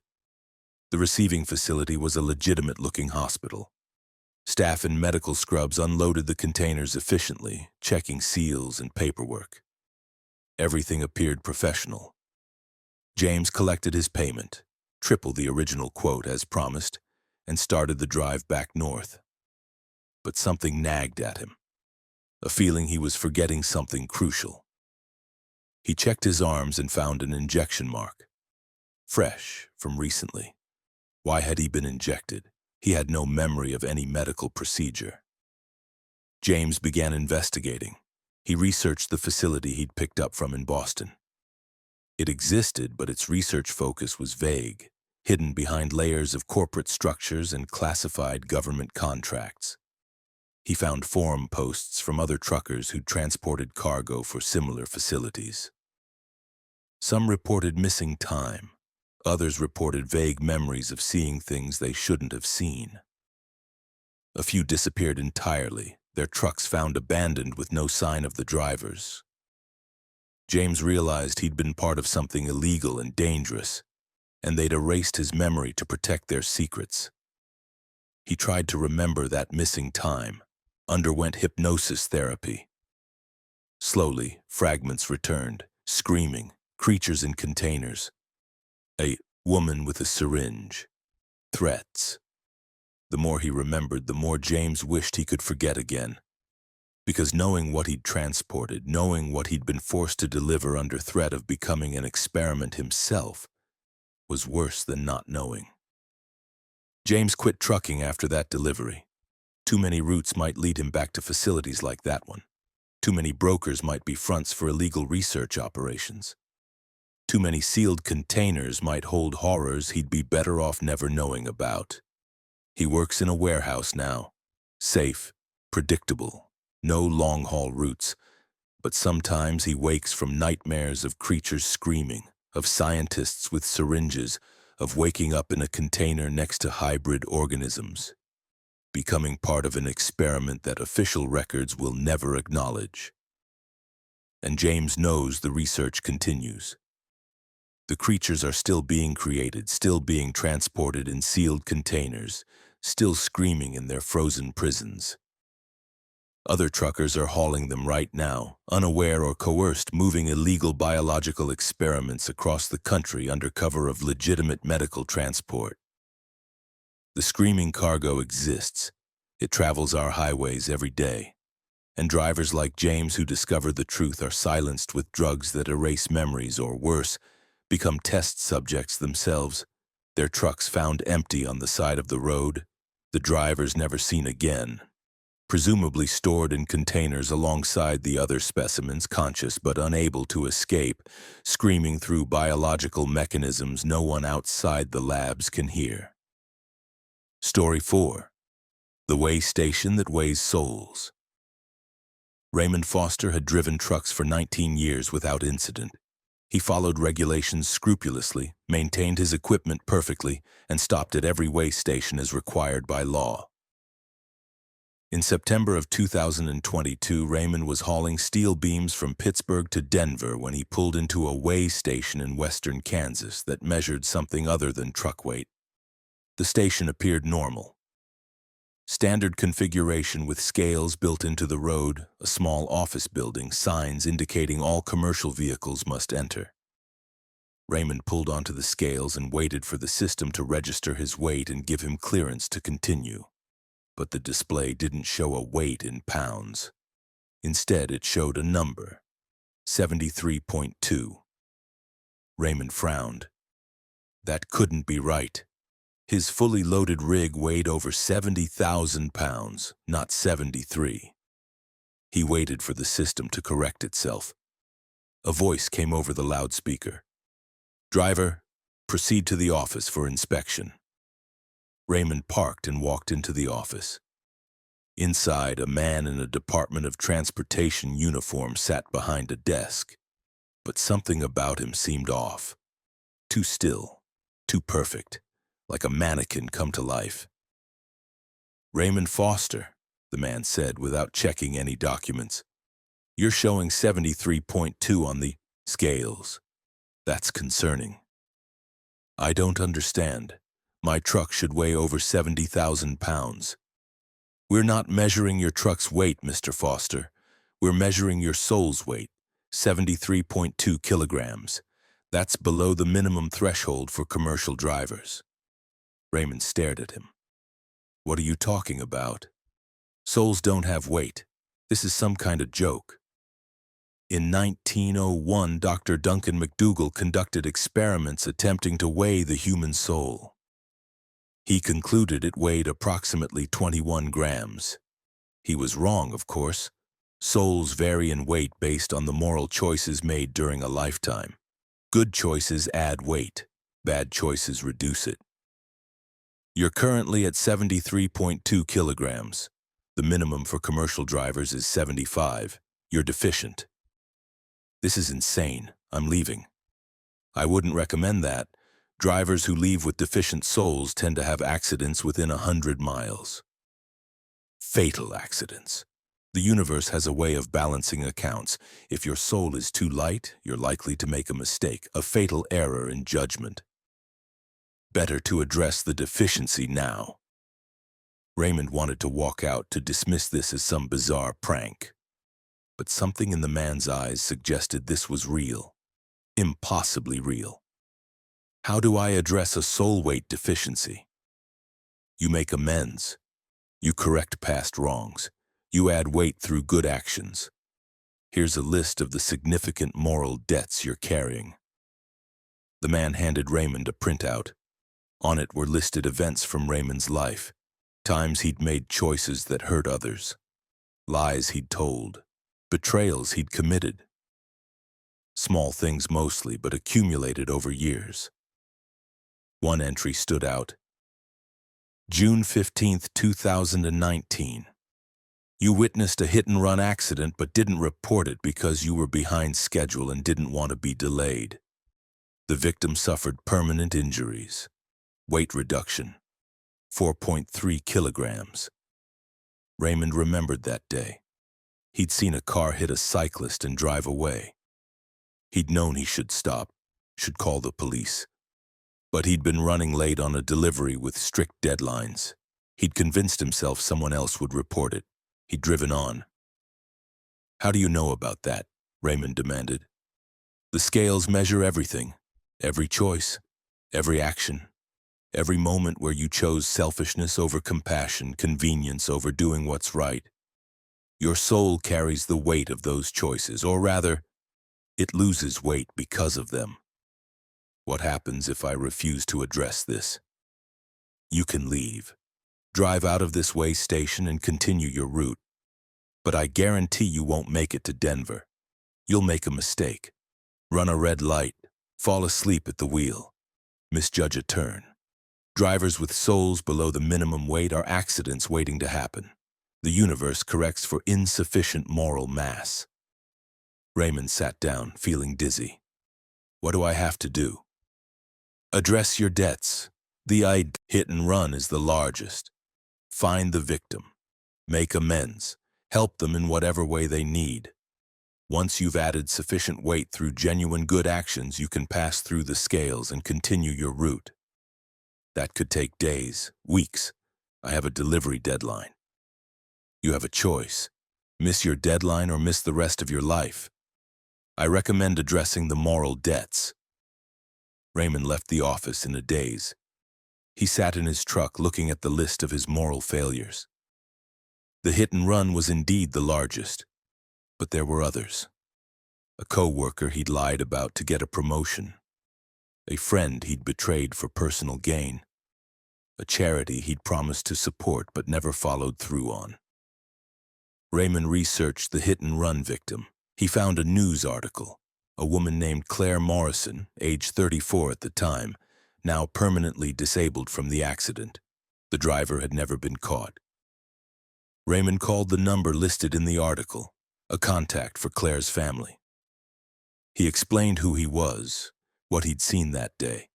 The receiving facility was a legitimate-looking hospital. Staff in medical scrubs unloaded the containers efficiently, checking seals and paperwork. Everything appeared professional. James collected his payment, triple the original quote as promised, and started the drive back north. But something nagged at him, a feeling he was forgetting something crucial. He checked his arms and found an injection mark, fresh from recently. Why had he been injected? He had no memory of any medical procedure. James began investigating. He researched the facility he'd picked up from in Boston. It existed, but its research focus was vague, hidden behind layers of corporate structures and classified government contracts. He found forum posts from other truckers who'd transported cargo for similar facilities. Some reported missing time. Others reported vague memories of seeing things they shouldn't have seen. A few disappeared entirely, their trucks found abandoned with no sign of the drivers. James realized he'd been part of something illegal and dangerous, and they'd erased his memory to protect their secrets. He tried to remember that missing time, underwent hypnosis therapy. Slowly, fragments returned, screaming, creatures in containers. A woman with a syringe. Threats. The more he remembered, the more James wished he could forget again. Because knowing what he'd transported, knowing what he'd been forced to deliver under threat of becoming an experiment himself, was worse than not knowing. James quit trucking after that delivery. Too many routes might lead him back to facilities like that one. Too many brokers might be fronts for illegal research operations. Too many sealed containers might hold horrors he'd be better off never knowing about. He works in a warehouse now. Safe, predictable, no long-haul routes. But sometimes he wakes from nightmares of creatures screaming, of scientists with syringes, of waking up in a container next to hybrid organisms, becoming part of an experiment that official records will never acknowledge. And James knows the research continues. The creatures are still being created, still being transported in sealed containers, still screaming in their frozen prisons. Other truckers are hauling them right now, unaware or coerced, moving illegal biological experiments across the country under cover of legitimate medical transport. The screaming cargo exists. It travels our highways every day. And drivers like James who discover the truth are silenced with drugs that erase memories or worse, become test subjects themselves, their trucks found empty on the side of the road, the drivers never seen again, presumably stored in containers alongside the other specimens, conscious but unable to escape, screaming through biological mechanisms no one outside the labs can hear. Story 4. The Way Station That Weighs Souls. Raymond Foster had driven trucks for 19 years without incident. He followed regulations scrupulously, maintained his equipment perfectly, and stopped at every weigh station as required by law. In September of 2022, Raymond was hauling steel beams from Pittsburgh to Denver when he pulled into a weigh station in western Kansas that measured something other than truck weight. The station appeared normal. Standard configuration with scales built into the road, a small office building, signs indicating all commercial vehicles must enter. Raymond pulled onto the scales and waited for the system to register his weight and give him clearance to continue. But the display didn't show a weight in pounds. Instead, it showed a number, 73.2. Raymond frowned. That couldn't be right. His fully loaded rig weighed over 70,000 pounds, not 73. He waited for the system to correct itself. A voice came over the loudspeaker. "Driver, proceed to the office for inspection." Raymond parked and walked into the office. Inside, a man in a Department of Transportation uniform sat behind a desk, but something about him seemed off. Too still, too perfect, like a mannequin come to life. "Raymond Foster," the man said without checking any documents. "You're showing 73.2 on the scales. That's concerning." "I don't understand. My truck should weigh over 70,000 pounds. "We're not measuring your truck's weight, Mr. Foster. We're measuring your soul's weight, 73.2 kilograms. That's below the minimum threshold for commercial drivers." Raymond stared at him. "What are you talking about? Souls don't have weight. This is some kind of joke." In 1901, Dr. Duncan McDougall conducted experiments attempting to weigh the human soul. He concluded it weighed approximately 21 grams. He was wrong, of course. Souls vary in weight based on the moral choices made during a lifetime. Good choices add weight. Bad choices reduce it. "You're currently at 73.2 kilograms. The minimum for commercial drivers is 75. You're deficient." "This is insane. I'm leaving." "I wouldn't recommend that. Drivers who leave with deficient souls tend to have accidents within 100 miles. Fatal accidents. The universe has a way of balancing accounts. If your soul is too light, you're likely to make a mistake, a fatal error in judgment. Better to address the deficiency now." Raymond wanted to walk out to dismiss this as some bizarre prank. But something in the man's eyes suggested this was real. Impossibly real. "How do I address a soul weight deficiency?" "You make amends. You correct past wrongs. You add weight through good actions. Here's a list of the significant moral debts you're carrying." The man handed Raymond a printout. On it were listed events from Raymond's life, times he'd made choices that hurt others, lies he'd told, betrayals he'd committed. Small things mostly, but accumulated over years. One entry stood out. June 15th, 2019. You witnessed a hit-and-run accident but didn't report it because you were behind schedule and didn't want to be delayed. The victim suffered permanent injuries. Weight reduction, 4.3 kilograms. Raymond remembered that day. He'd seen a car hit a cyclist and drive away. He'd known he should stop, should call the police. But he'd been running late on a delivery with strict deadlines. He'd convinced himself someone else would report it. He'd driven on. "How do you know about that?" Raymond demanded. "The scales measure everything. Every choice, every action, every moment where you chose selfishness over compassion, convenience over doing what's right. Your soul carries the weight of those choices, or rather, it loses weight because of them. What happens if I refuse to address this? You can leave. Drive out of this way station and continue your route. But I guarantee you won't make it to Denver. You'll make a mistake. Run a red light. Fall asleep at the wheel. Misjudge a turn. Drivers with souls below the minimum weight are accidents waiting to happen. The universe corrects for insufficient moral mass." Raymond sat down, feeling dizzy. "What do I have to do?" "Address your debts. The hit and run is the largest. Find the victim. Make amends. Help them in whatever way they need. Once you've added sufficient weight through genuine good actions, you can pass through the scales and continue your route. That could take days, weeks. I have a delivery deadline. You have a choice. Miss your deadline or miss the rest of your life. I recommend addressing the moral debts." Raymond left the office in a daze. He sat in his truck looking at the list of his moral failures. The hit and run was indeed the largest, but there were others. A co-worker he'd lied about to get a promotion. A friend he'd betrayed for personal gain. A charity he'd promised to support but never followed through on. Raymond researched the hit-and-run victim. He found a news article. A woman named Claire Morrison, age 34 at the time, now permanently disabled from the accident. The driver had never been caught. Raymond called the number listed in the article, a contact for Claire's family. He explained who he was, what he'd seen that day,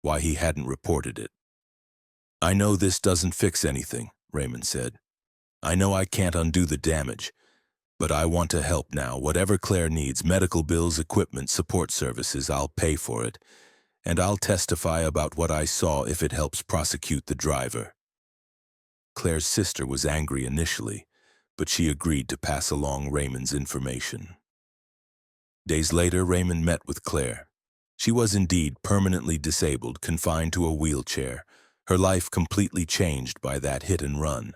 why he hadn't reported it. "I know this doesn't fix anything," Raymond said. "I know I can't undo the damage, but I want to help now. Whatever Claire needs, medical bills, equipment, support services, I'll pay for it, and I'll testify about what I saw if it helps prosecute the driver." Claire's sister was angry initially, but she agreed to pass along Raymond's information. Days later, Raymond met with Claire. She was indeed permanently disabled, confined to a wheelchair, her life completely changed by that hit and run.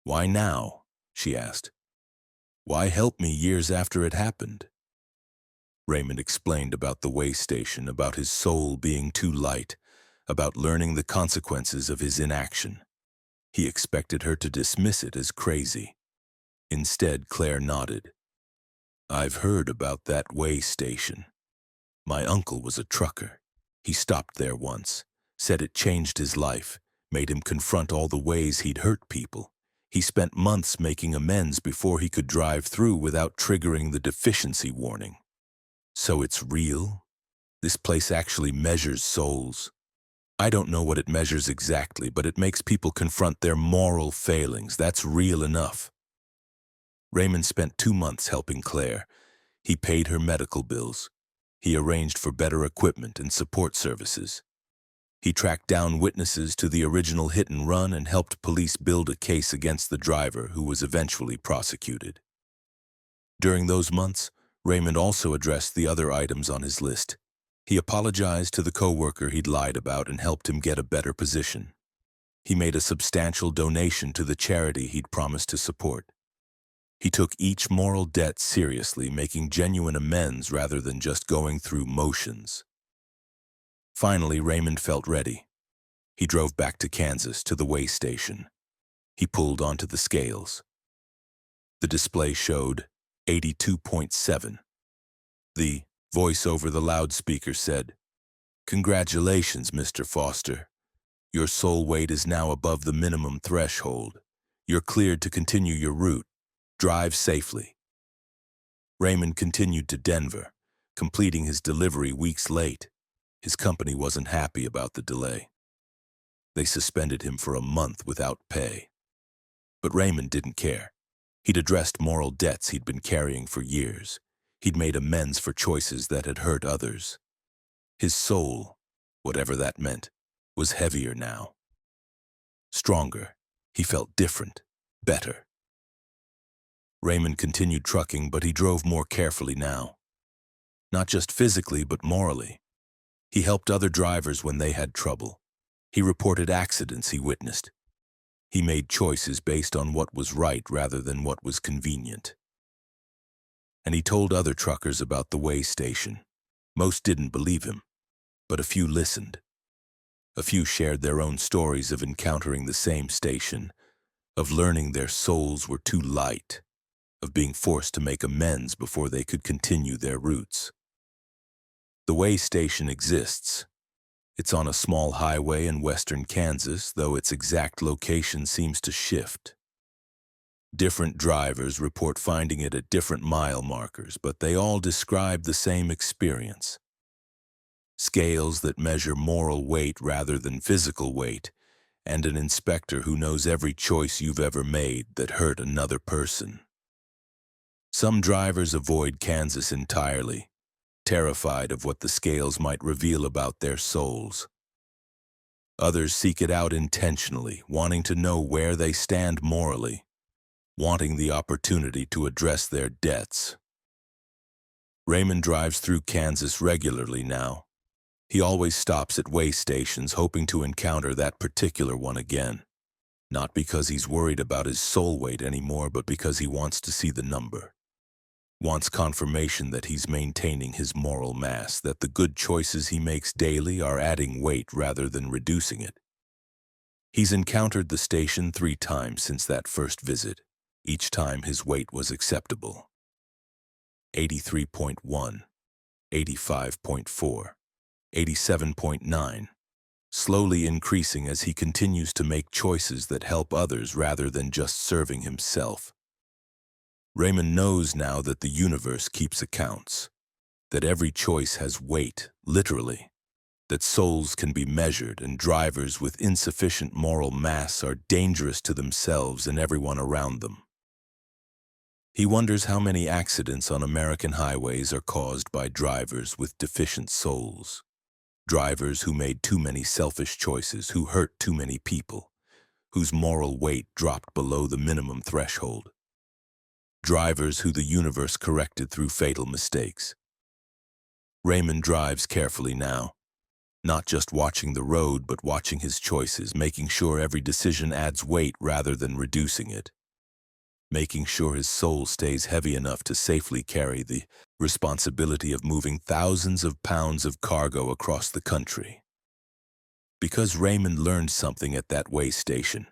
"Why now?" she asked. "Why help me years after it happened?" Raymond explained about the way station, about his soul being too light, about learning the consequences of his inaction. He expected her to dismiss it as crazy. Instead, Claire nodded. "I've heard about that way station. My uncle was a trucker. He stopped there once, said it changed his life, made him confront all the ways he'd hurt people. He spent months making amends before he could drive through without triggering the deficiency warning. So it's real? This place actually measures souls? I don't know what it measures exactly, but it makes people confront their moral failings. That's real enough." Raymond spent 2 months helping Claire. He paid her medical bills. He arranged for better equipment and support services. He tracked down witnesses to the original hit and run and helped police build a case against the driver, who was eventually prosecuted. During those months, Raymond also addressed the other items on his list. He apologized to the coworker he'd lied about and helped him get a better position. He made a substantial donation to the charity he'd promised to support. He took each moral debt seriously, making genuine amends rather than just going through motions. Finally, Raymond felt ready. He drove back to Kansas, to the way station. He pulled onto the scales. The display showed 82.7. The voice over the loudspeaker said, "Congratulations, Mr. Foster. Your soul weight is now above the minimum threshold. You're cleared to continue your route. Drive safely." Raymond continued to Denver, completing his delivery weeks late. His company wasn't happy about the delay. They suspended him for a month without pay. But Raymond didn't care. He'd addressed moral debts he'd been carrying for years. He'd made amends for choices that had hurt others. His soul, whatever that meant, was heavier now. Stronger. He felt different, better. Raymond continued trucking, but he drove more carefully now. Not just physically, but morally. He helped other drivers when they had trouble. He reported accidents he witnessed. He made choices based on what was right rather than what was convenient. And he told other truckers about the way station. Most didn't believe him, but a few listened. A few shared their own stories of encountering the same station, of learning their souls were too light, of being forced to make amends before they could continue their routes. The way station exists. It's on a small highway in western Kansas, though its exact location seems to shift. Different drivers report finding it at different mile markers, but they all describe the same experience. Scales that measure moral weight rather than physical weight, and an inspector who knows every choice you've ever made that hurt another person. Some drivers avoid Kansas entirely, terrified of what the scales might reveal about their souls. Others seek it out intentionally, wanting to know where they stand morally, wanting the opportunity to address their debts. Raymond drives through Kansas regularly now. He always stops at way stations, hoping to encounter that particular one again. Not because he's worried about his soul weight anymore, but because he wants to see the number. Wants confirmation that he's maintaining his moral mass, that the good choices he makes daily are adding weight rather than reducing it. He's encountered the station 3 times since that first visit. Each time his weight was acceptable. 83.1, 85.4, 87.9. slowly increasing as he continues to make choices that help others rather than just serving himself. Raymond knows now that the universe keeps accounts, that every choice has weight, literally, that souls can be measured and drivers with insufficient moral mass are dangerous to themselves and everyone around them. He wonders how many accidents on American highways are caused by drivers with deficient souls. Drivers who made too many selfish choices, who hurt too many people, whose moral weight dropped below the minimum threshold. Drivers who the universe corrected through fatal mistakes. Raymond drives carefully now, not just watching the road but watching his choices, making sure every decision adds weight rather than reducing it. Making sure his soul stays heavy enough to safely carry the responsibility of moving thousands of pounds of cargo across the country. Because Raymond learned something at that way station.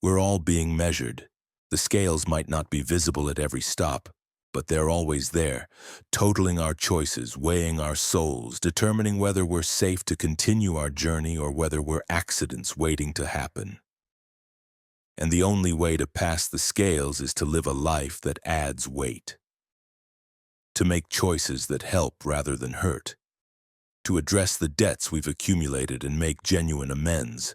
We're all being measured. The scales might not be visible at every stop, but they're always there, totaling our choices, weighing our souls, determining whether we're safe to continue our journey or whether we're accidents waiting to happen. And the only way to pass the scales is to live a life that adds weight. To make choices that help rather than hurt. To address the debts we've accumulated and make genuine amends.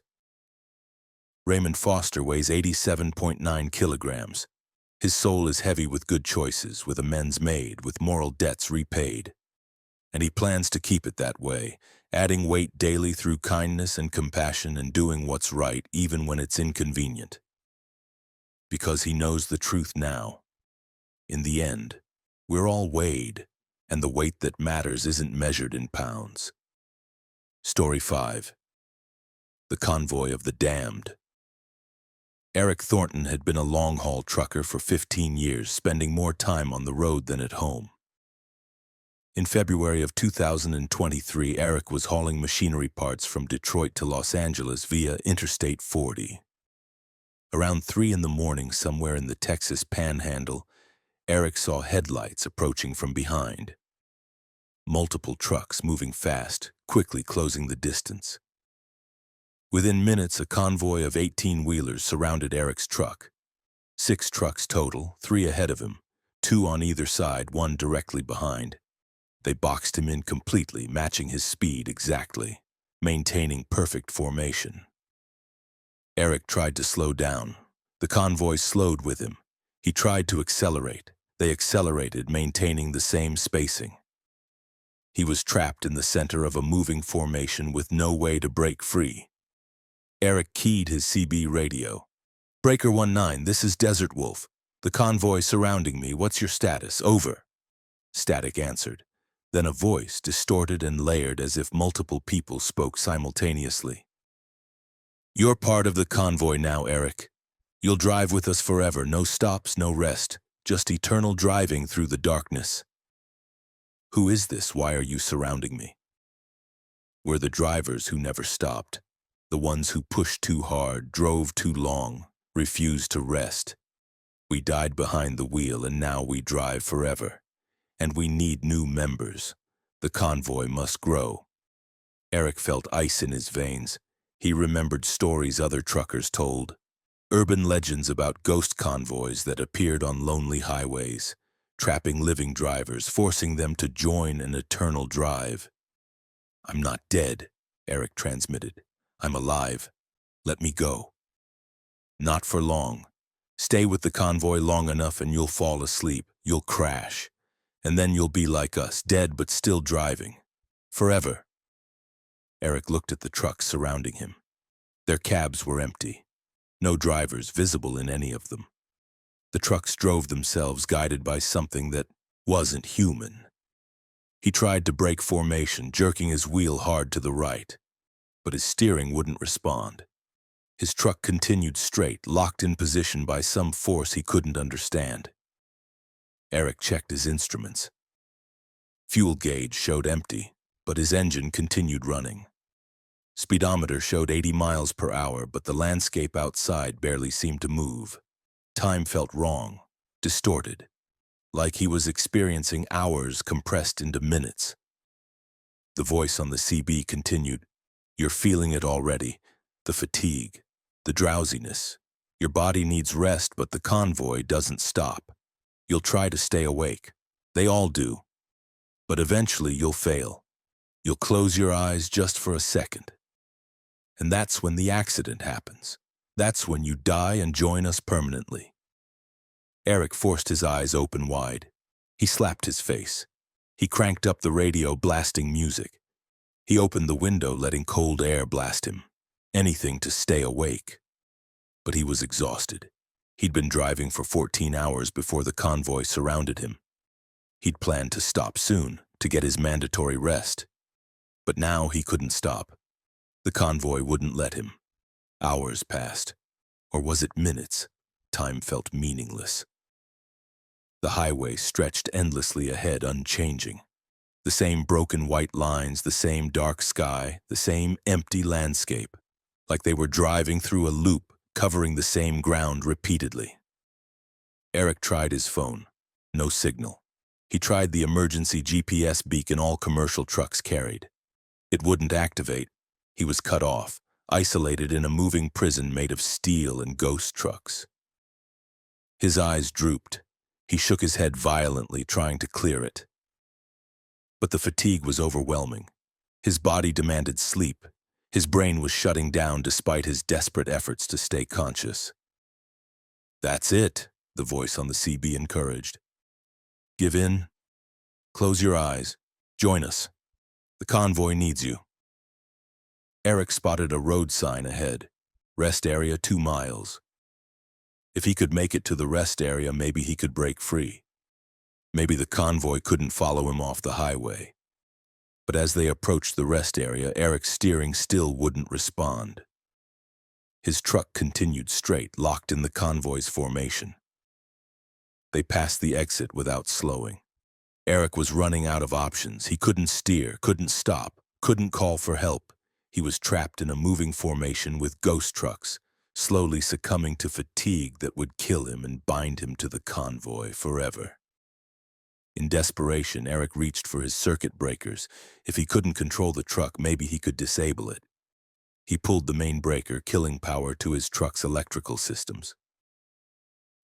Raymond Foster weighs 87.9 kilograms. His soul is heavy with good choices, with amends made, with moral debts repaid. And he plans to keep it that way, adding weight daily through kindness and compassion and doing what's right even when it's inconvenient. Because he knows the truth now. In the end, we're all weighed, and the weight that matters isn't measured in pounds. Story 5. The Convoy of the Damned. Eric Thornton had been a long-haul trucker for 15 years, spending more time on the road than at home. In February of 2023, Eric was hauling machinery parts from Detroit to Los Angeles via Interstate 40. Around 3 in the morning, somewhere in the Texas Panhandle, Eric saw headlights approaching from behind. Multiple trucks moving fast, quickly closing the distance. Within minutes, a convoy of 18-wheelers surrounded Eric's truck. 6 trucks total, 3 ahead of him, 2 on either side, 1 directly behind. They boxed him in completely, matching his speed exactly, maintaining perfect formation. Eric tried to slow down. The convoy slowed with him. He tried to accelerate. They accelerated, maintaining the same spacing. He was trapped in the center of a moving formation with no way to break free. Eric keyed his CB radio. "Breaker 19, this is Desert Wolf. The convoy surrounding me. What's your status? Over." Static answered. Then a voice, distorted and layered as if multiple people spoke simultaneously. "You're part of the convoy now, Eric. You'll drive with us forever. No stops, no rest. Just eternal driving through the darkness." "Who is this? Why are you surrounding me?" "We're the drivers who never stopped. The ones who pushed too hard, drove too long, refused to rest. We died behind the wheel and now we drive forever. And we need new members. The convoy must grow." Eric felt ice in his veins. He remembered stories other truckers told. Urban legends about ghost convoys that appeared on lonely highways, trapping living drivers, forcing them to join an eternal drive. "I'm not dead," Eric transmitted. "I'm alive. Let me go." "Not for long. Stay with the convoy long enough and you'll fall asleep. You'll crash. And then you'll be like us, dead but still driving. Forever." Eric looked at the trucks surrounding him. Their cabs were empty. No drivers visible in any of them. The trucks drove themselves, guided by something that wasn't human. He tried to break formation, jerking his wheel hard to the right. But his steering wouldn't respond. His truck continued straight, locked in position by some force he couldn't understand. Eric checked his instruments. Fuel gauge showed empty, but his engine continued running. Speedometer showed 80 miles per hour, but the landscape outside barely seemed to move. Time felt wrong, distorted, like he was experiencing hours compressed into minutes. The voice on the CB continued, You're feeling it already, the fatigue, the drowsiness. Your body needs rest, but the convoy doesn't stop. You'll try to stay awake. They all do. But eventually you'll fail. You'll close your eyes just for a second. And that's when the accident happens. That's when you die and join us permanently. Eric forced his eyes open wide. He slapped his face. He cranked up the radio, blasting music. He opened the window, letting cold air blast him. Anything to stay awake. But he was exhausted. He'd been driving for 14 hours before the convoy surrounded him. He'd planned to stop soon, to get his mandatory rest. But now he couldn't stop. The convoy wouldn't let him. Hours passed. Or was it minutes? Time felt meaningless. The highway stretched endlessly ahead, unchanging. The same broken white lines, the same dark sky, the same empty landscape. Like they were driving through a loop, covering the same ground repeatedly. Eric tried his phone. No signal. He tried the emergency GPS beacon all commercial trucks carried. It wouldn't activate. He was cut off, isolated in a moving prison made of steel and ghost trucks. His eyes drooped. He shook his head violently, trying to clear it. But the fatigue was overwhelming. His body demanded sleep. His brain was shutting down despite his desperate efforts to stay conscious. "That's it," the voice on the CB encouraged. "Give in. Close your eyes. Join us. The convoy needs you." Eric spotted a road sign ahead. Rest area 2 miles. If he could make it to the rest area, maybe he could break free. Maybe the convoy couldn't follow him off the highway. But as they approached the rest area, Eric's steering still wouldn't respond. His truck continued straight, locked in the convoy's formation. They passed the exit without slowing. Eric was running out of options. He couldn't steer, couldn't stop, couldn't call for help. He was trapped in a moving formation with ghost trucks, slowly succumbing to fatigue that would kill him and bind him to the convoy forever. In desperation, Eric reached for his circuit breakers. If he couldn't control the truck, maybe he could disable it. He pulled the main breaker, killing power to his truck's electrical systems.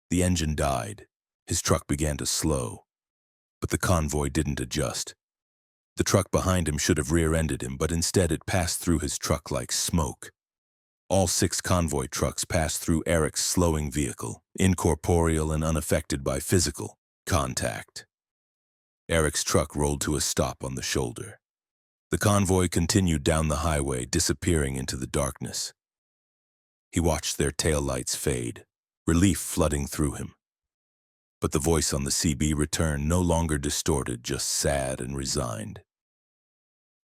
The engine died. His truck began to slow. But the convoy didn't adjust. The truck behind him should have rear-ended him, but instead it passed through his truck like smoke. All 6 convoy trucks passed through Eric's slowing vehicle, incorporeal and unaffected by physical contact. Eric's truck rolled to a stop on the shoulder. The convoy continued down the highway, disappearing into the darkness. He watched their taillights fade, relief flooding through him. But the voice on the CB returned, no longer distorted, just sad and resigned.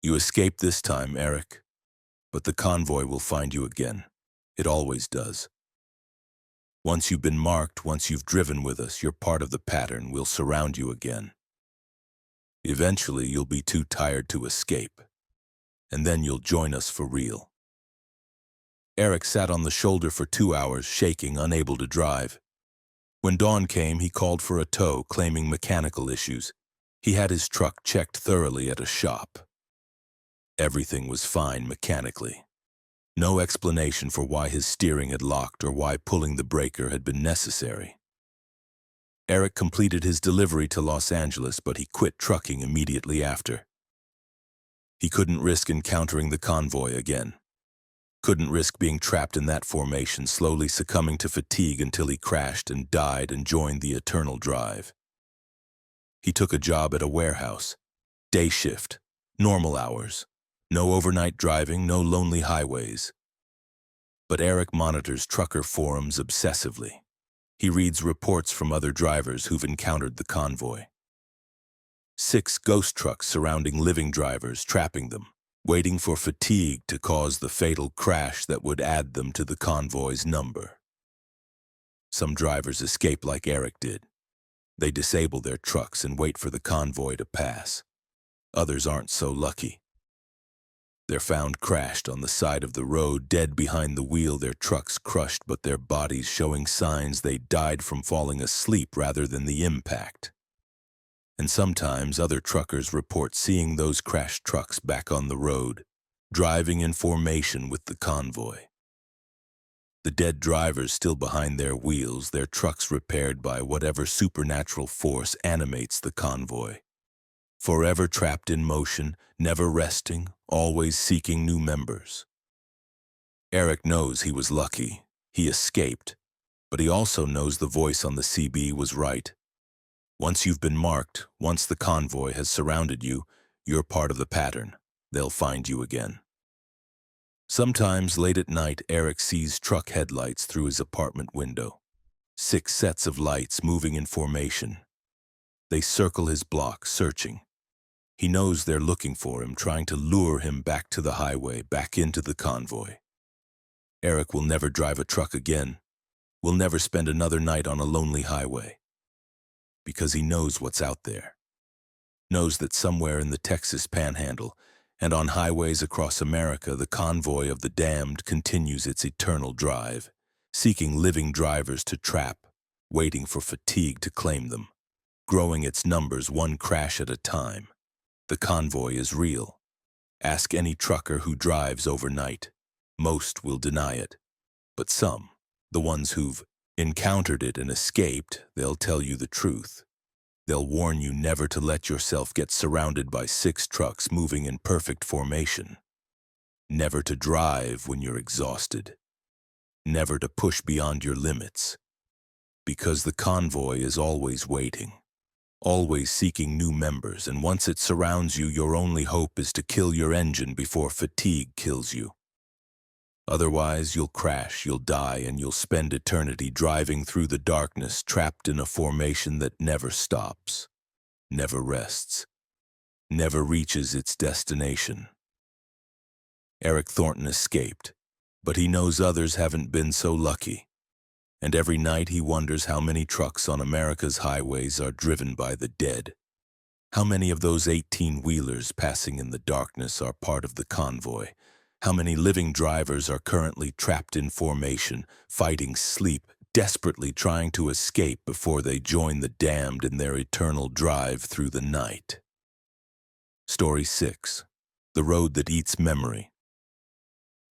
"You escaped this time, Eric, but the convoy will find you again. It always does. Once you've been marked, once you've driven with us, you're part of the pattern. We'll surround you again. Eventually, you'll be too tired to escape, and then you'll join us for real." Eric sat on the shoulder for 2 hours, shaking, unable to drive. When dawn came, he called for a tow, claiming mechanical issues. He had his truck checked thoroughly at a shop. Everything was fine mechanically. No explanation for why his steering had locked or why pulling the breaker had been necessary. Eric completed his delivery to Los Angeles, but he quit trucking immediately after. He couldn't risk encountering the convoy again. Couldn't risk being trapped in that formation, slowly succumbing to fatigue until he crashed and died and joined the eternal drive. He took a job at a warehouse. Day shift, normal hours. No overnight driving, no lonely highways. But Eric monitors trucker forums obsessively. He reads reports from other drivers who've encountered the convoy. 6 ghost trucks surrounding living drivers, trapping them, waiting for fatigue to cause the fatal crash that would add them to the convoy's number. Some drivers escape like Eric did. They disable their trucks and wait for the convoy to pass. Others aren't so lucky. They're found crashed on the side of the road, dead behind the wheel, their trucks crushed, but their bodies showing signs they died from falling asleep rather than the impact. And sometimes other truckers report seeing those crashed trucks back on the road, driving in formation with the convoy. The dead drivers still behind their wheels, their trucks repaired by whatever supernatural force animates the convoy. Forever trapped in motion, never resting, always seeking new members. Eric knows he was lucky. He escaped. But he also knows the voice on the CB was right. Once you've been marked, once the convoy has surrounded you, you're part of the pattern. They'll find you again. Sometimes late at night, Eric sees truck headlights through his apartment window. 6 sets of lights moving in formation. They circle his block, searching. He knows they're looking for him, trying to lure him back to the highway, back into the convoy. Eric will never drive a truck again. Will never spend another night on a lonely highway. Because he knows what's out there. Knows that somewhere in the Texas Panhandle and on highways across America, the convoy of the damned continues its eternal drive, seeking living drivers to trap, waiting for fatigue to claim them, growing its numbers one crash at a time. The convoy is real. Ask any trucker who drives overnight. Most will deny it. But some, the ones who've encountered it and escaped, they'll tell you the truth. They'll warn you never to let yourself get surrounded by 6 trucks moving in perfect formation. Never to drive when you're exhausted. Never to push beyond your limits. Because the convoy is always waiting. Always seeking new members, and once it surrounds you, your only hope is to kill your engine before fatigue kills you. Otherwise, you'll crash, you'll die, and you'll spend eternity driving through the darkness, trapped in a formation that never stops, never rests, never reaches its destination. Eric Thornton escaped, but he knows others haven't been so lucky. And every night he wonders how many trucks on America's highways are driven by the dead. How many of those 18-wheelers passing in the darkness are part of the convoy? How many living drivers are currently trapped in formation, fighting sleep, desperately trying to escape before they join the damned in their eternal drive through the night? Story 6. The Road That Eats Memory.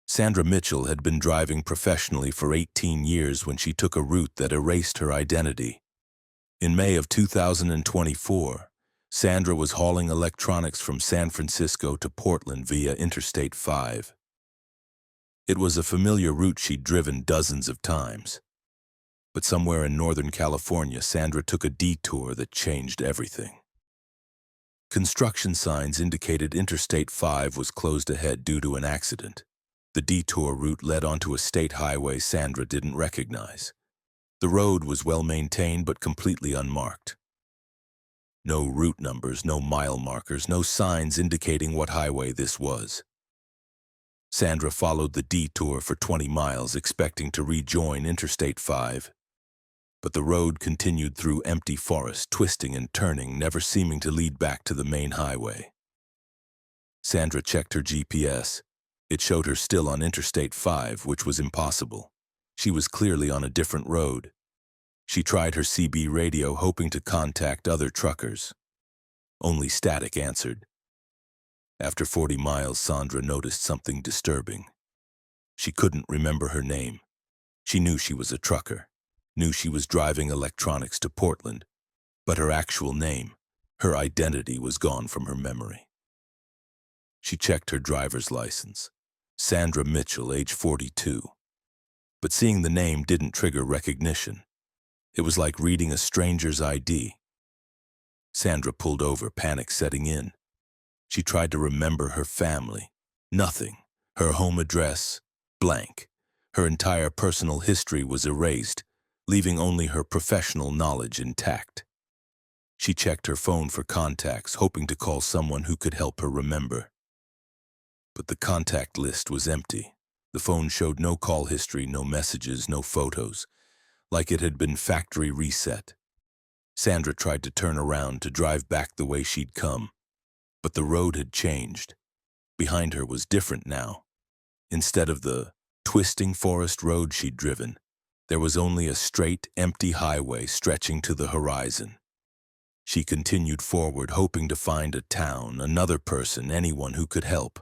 Sandra Mitchell had been driving professionally for 18 years when she took a route that erased her identity. In May of 2024, Sandra was hauling electronics from San Francisco to Portland via Interstate 5. It was a familiar route she'd driven dozens of times. But somewhere in Northern California, Sandra took a detour that changed everything. Construction signs indicated Interstate 5 was closed ahead due to an accident. The detour route led onto a state highway Sandra didn't recognize. The road was well maintained but completely unmarked. No route numbers, no mile markers, no signs indicating what highway this was. Sandra followed the detour for 20 miles, expecting to rejoin Interstate 5. But the road continued through empty forest, twisting and turning, never seeming to lead back to the main highway. Sandra checked her GPS. It showed her still on Interstate 5, which was impossible. She was clearly on a different road. She tried her CB radio, hoping to contact other truckers. Only static answered. After 40 miles, Sandra noticed something disturbing. She couldn't remember her name. She knew she was a trucker, knew she was driving electronics to Portland, but her actual name, her identity was gone from her memory. She checked her driver's license. Sandra Mitchell, age 42. But seeing the name didn't trigger recognition. It was like reading a stranger's ID. Sandra pulled over, panic setting in. She tried to remember her family. Nothing. Her home address, blank. Her entire personal history was erased, leaving only her professional knowledge intact. She checked her phone for contacts, hoping to call someone who could help her remember. But the contact list was empty. The phone showed no call history, no messages, no photos, like it had been factory reset. Sandra tried to turn around to drive back the way she'd come, but the road had changed. Behind her was different now. Instead of the twisting forest road she'd driven, there was only a straight, empty highway stretching to the horizon. She continued forward, hoping to find a town, another person, anyone who could help.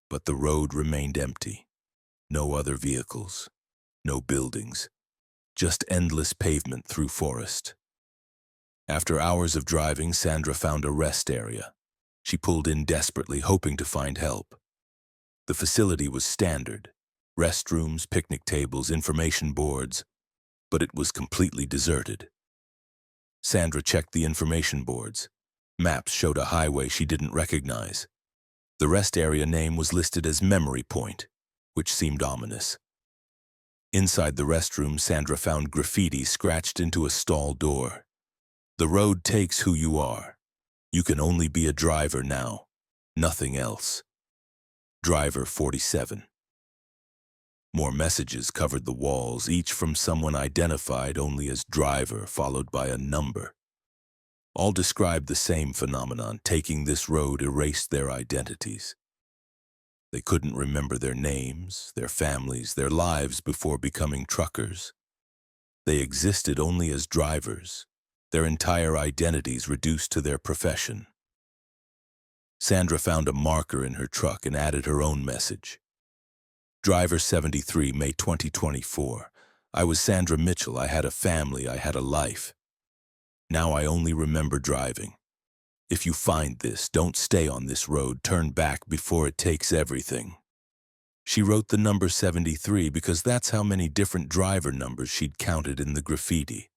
But the road remained empty. No other vehicles, no buildings, just endless pavement through forest. After hours of driving, Sandra found a rest area. She pulled in desperately, hoping to find help. The facility was standard: restrooms, picnic tables, information boards, but it was completely deserted. Sandra checked the information boards. Maps showed a highway she didn't recognize. The rest area name was listed as Memory Point, which seemed ominous. Inside the restroom, Sandra found graffiti scratched into a stall door. "The road takes who you are. You can only be a driver now. Nothing else. Driver 47. More messages covered the walls, each from someone identified only as driver, followed by a number. All described the same phenomenon: taking this road erased their identities. They couldn't remember their names, their families, their lives before becoming truckers. They existed only as drivers, their entire identities reduced to their profession. Sandra found a marker in her truck and added her own message. Driver 73, May 2024. I was Sandra Mitchell. I had a family. I had a life. Now I only remember driving. If you find this, don't stay on this road. Turn back before it takes everything." She wrote the number 73 because that's how many different driver numbers she'd counted in the graffiti.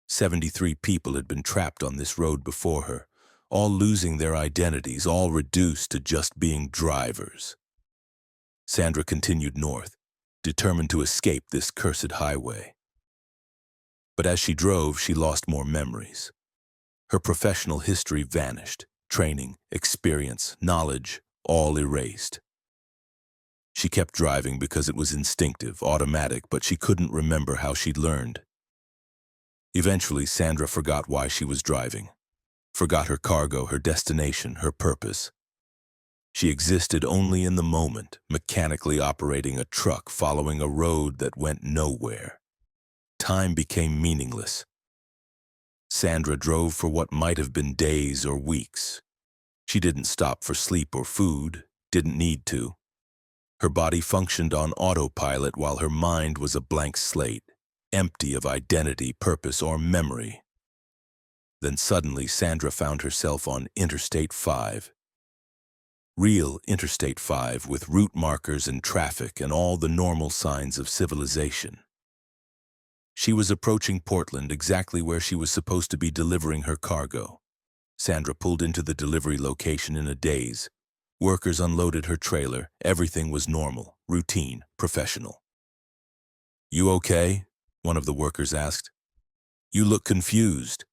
73 people had been trapped on this road before her, all losing their identities, all reduced to just being drivers. Sandra continued north, determined to escape this cursed highway. But as she drove, she lost more memories. Her professional history vanished, training, experience, knowledge, all erased. She kept driving because it was instinctive, automatic, but she couldn't remember how she'd learned. Eventually, Sandra forgot why she was driving, forgot her cargo, her destination, her purpose. She existed only in the moment, mechanically operating a truck, following a road that went nowhere. Time became meaningless. Sandra drove for what might have been days or weeks. She didn't stop for sleep or food, didn't need to. Her body functioned on autopilot while her mind was a blank slate, empty of identity, purpose, or memory. Then suddenly, Sandra found herself on Interstate 5. Real Interstate 5 with route markers and traffic and all the normal signs of civilization. She was approaching Portland, exactly where she was supposed to be delivering her cargo. Sandra pulled into the delivery location in a daze. Workers unloaded her trailer. Everything was normal, routine, professional. "You okay?" one of the workers asked. "You look confused."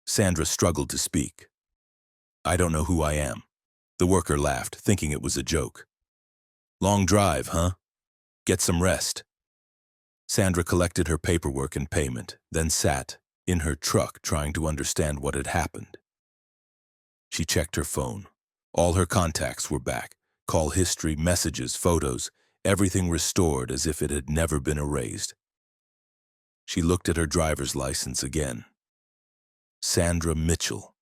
Sandra struggled to speak. "I don't know who I am." The worker laughed, thinking it was a joke. "Long drive, huh? Get some rest." Sandra collected her paperwork and payment, then sat in her truck trying to understand what had happened. She checked her phone. All her contacts were back. Call history, messages, photos, everything restored as if it had never been erased. She looked at her driver's license again. Sandra Mitchell.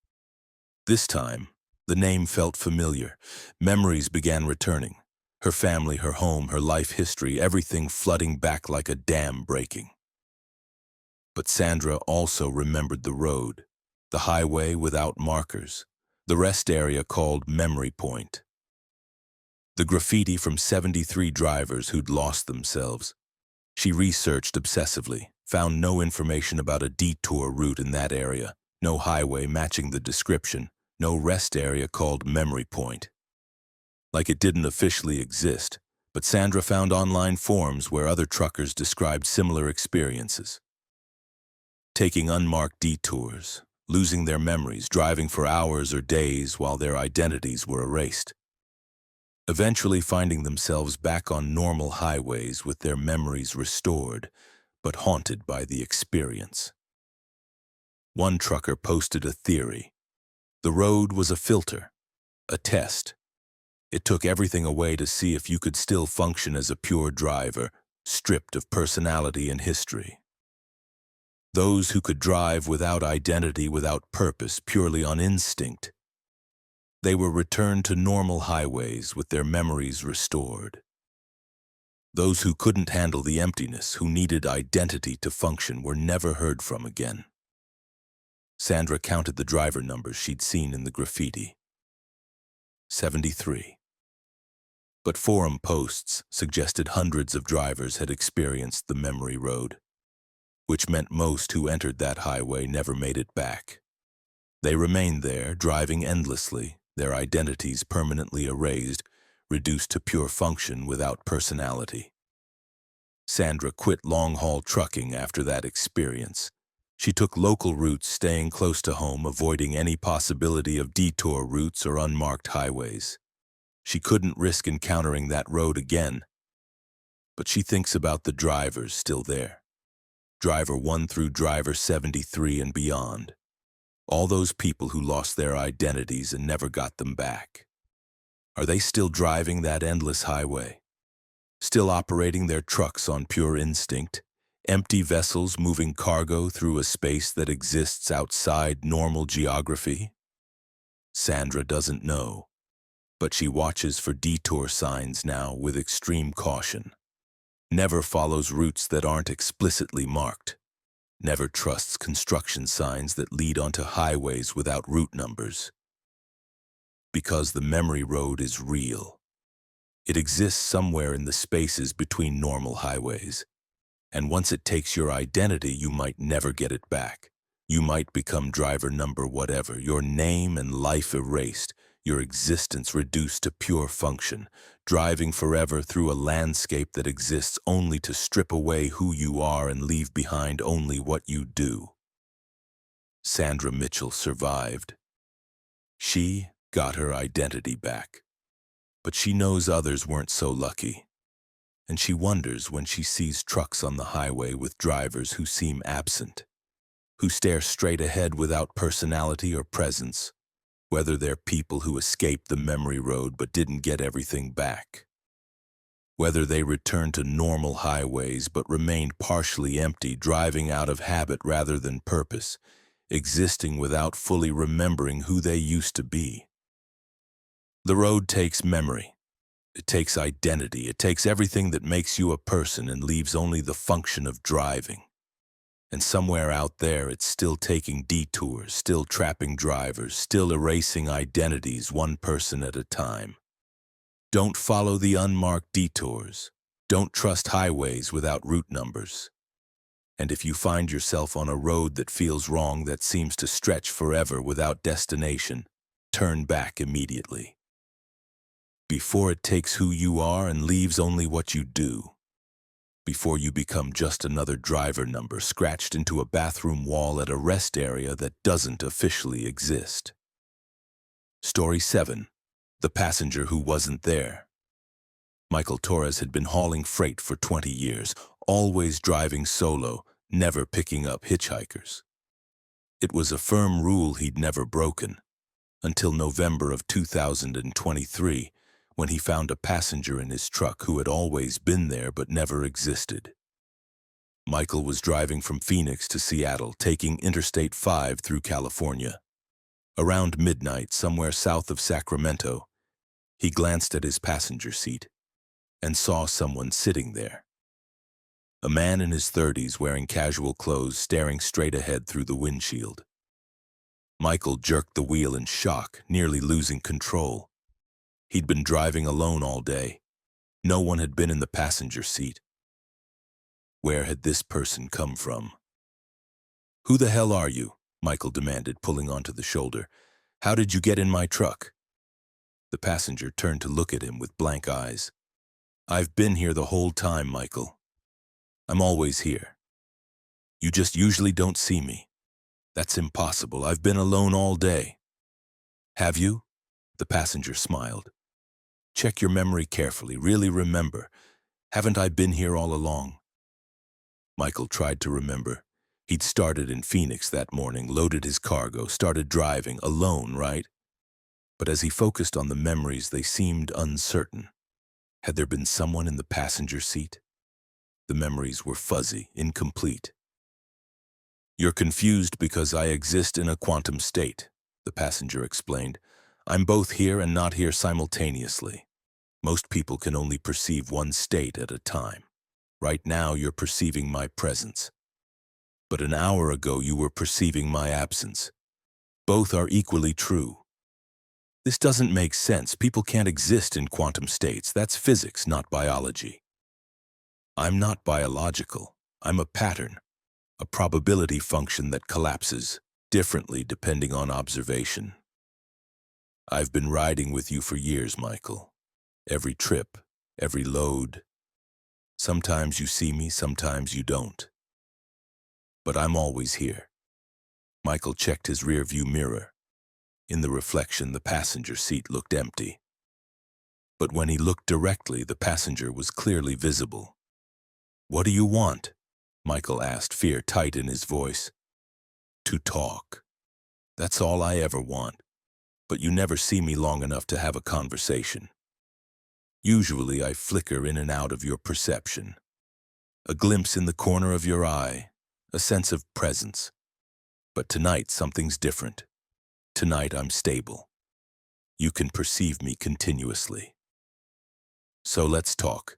This time, the name felt familiar. Memories began returning. Her family, her home, her life history, everything flooding back like a dam breaking. But Sandra also remembered the road, the highway without markers, the rest area called Memory Point. The graffiti from 73 drivers who'd lost themselves. She researched obsessively, found no information about a detour route in that area, no highway matching the description, no rest area called Memory Point. Like it didn't officially exist, but Sandra found online forums where other truckers described similar experiences. Taking unmarked detours, losing their memories, driving for hours or days while their identities were erased. Eventually finding themselves back on normal highways with their memories restored, but haunted by the experience. One trucker posted a theory. The road was a filter, a test. It took everything away to see if you could still function as a pure driver, stripped of personality and history. Those who could drive without identity, without purpose, purely on instinct. They were returned to normal highways with their memories restored. Those who couldn't handle the emptiness, who needed identity to function, were never heard from again. Sandra counted the driver numbers she'd seen in the graffiti. 73. But forum posts suggested hundreds of drivers had experienced the memory road, which meant most who entered that highway never made it back. They remained there, driving endlessly, their identities permanently erased, reduced to pure function without personality. Sandra quit long-haul trucking after that experience. She took local routes, staying close to home, avoiding any possibility of detour routes or unmarked highways. She couldn't risk encountering that road again. But she thinks about the drivers still there. Driver 1 through driver 73 and beyond. All those people who lost their identities and never got them back. Are they still driving that endless highway? Still operating their trucks on pure instinct? Empty vessels moving cargo through a space that exists outside normal geography? Sandra doesn't know, but she watches for detour signs now with extreme caution. Never follows routes that aren't explicitly marked. Never trusts construction signs that lead onto highways without route numbers. Because the memory road is real. It exists somewhere in the spaces between normal highways. And once it takes your identity, you might never get it back. You might become driver number whatever, your name and life erased, your existence reduced to pure function, driving forever through a landscape that exists only to strip away who you are and leave behind only what you do. Sandra Mitchell survived. She got her identity back. But she knows others weren't so lucky. And she wonders when she sees trucks on the highway with drivers who seem absent, who stare straight ahead without personality or presence, whether they're people who escaped the memory road but didn't get everything back. Whether they returned to normal highways but remained partially empty, driving out of habit rather than purpose, existing without fully remembering who they used to be. The road takes memory. It takes identity. It takes everything that makes you a person and leaves only the function of driving. And somewhere out there, it's still taking detours, still trapping drivers, still erasing identities one person at a time. Don't follow the unmarked detours. Don't trust highways without route numbers. And if you find yourself on a road that feels wrong, that seems to stretch forever without destination, turn back immediately. Before it takes who you are and leaves only what you do. Before you become just another driver number scratched into a bathroom wall at a rest area that doesn't officially exist. Story 7. The passenger who wasn't there. Michael Torres had been hauling freight for 20 years, always driving solo, never picking up hitchhikers. It was a firm rule he'd never broken, until November of 2023, when he found a passenger in his truck who had always been there but never existed. Michael was driving from Phoenix to Seattle, taking Interstate 5 through California. Around midnight, somewhere south of Sacramento, he glanced at his passenger seat and saw someone sitting there. A man in his 30s wearing casual clothes, staring straight ahead through the windshield. Michael jerked the wheel in shock, nearly losing control. He'd been driving alone all day. No one had been in the passenger seat. Where had this person come from? "Who the hell are you?" Michael demanded, pulling onto the shoulder. "How did you get in my truck?" The passenger turned to look at him with blank eyes. "I've been here the whole time, Michael. I'm always here. You just usually don't see me. That's impossible. I've been alone all day." "Have you?" The passenger smiled. "Check your memory carefully. Really remember. Haven't I been here all along?" Michael tried to remember. He'd started in Phoenix that morning, loaded his cargo, started driving, alone, right? But as he focused on the memories, they seemed uncertain. Had there been someone in the passenger seat? The memories were fuzzy, incomplete. "You're confused because I exist in a quantum state," the passenger explained. I'm both here and not here simultaneously. Most people can only perceive one state at a time. Right now, you're perceiving my presence. But an hour ago, you were perceiving my absence. Both are equally true. This doesn't make sense. People can't exist in quantum states. That's physics, not biology. I'm not biological. I'm a pattern, a probability function that collapses differently depending on observation. I've been riding with you for years, Michael. Every trip, every load. Sometimes you see me, sometimes you don't. But I'm always here. Michael checked his rearview mirror. In the reflection, the passenger seat looked empty. But when he looked directly, the passenger was clearly visible. "What do you want?" Michael asked, fear tight in his voice. "To talk. That's all I ever want. But you never see me long enough to have a conversation. Usually I flicker in and out of your perception. A glimpse in the corner of your eye, a sense of presence. But tonight something's different. Tonight I'm stable. You can perceive me continuously. So let's talk."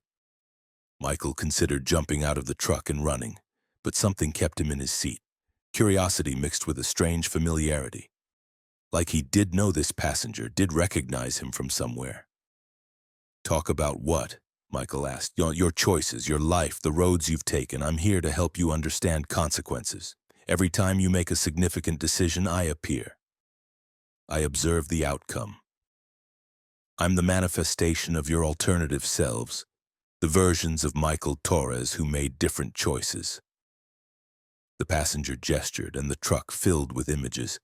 Michael considered jumping out of the truck and running, but something kept him in his seat. Curiosity mixed with a strange familiarity. Like he did know this passenger, did recognize him from somewhere. "Talk about what?" Michael asked. Your choices, your life, the roads you've taken. I'm here to help you understand consequences. Every time you make a significant decision, I appear. I observe the outcome. I'm the manifestation of your alternative selves, the versions of Michael Torres who made different choices. The passenger gestured, and the truck filled with images.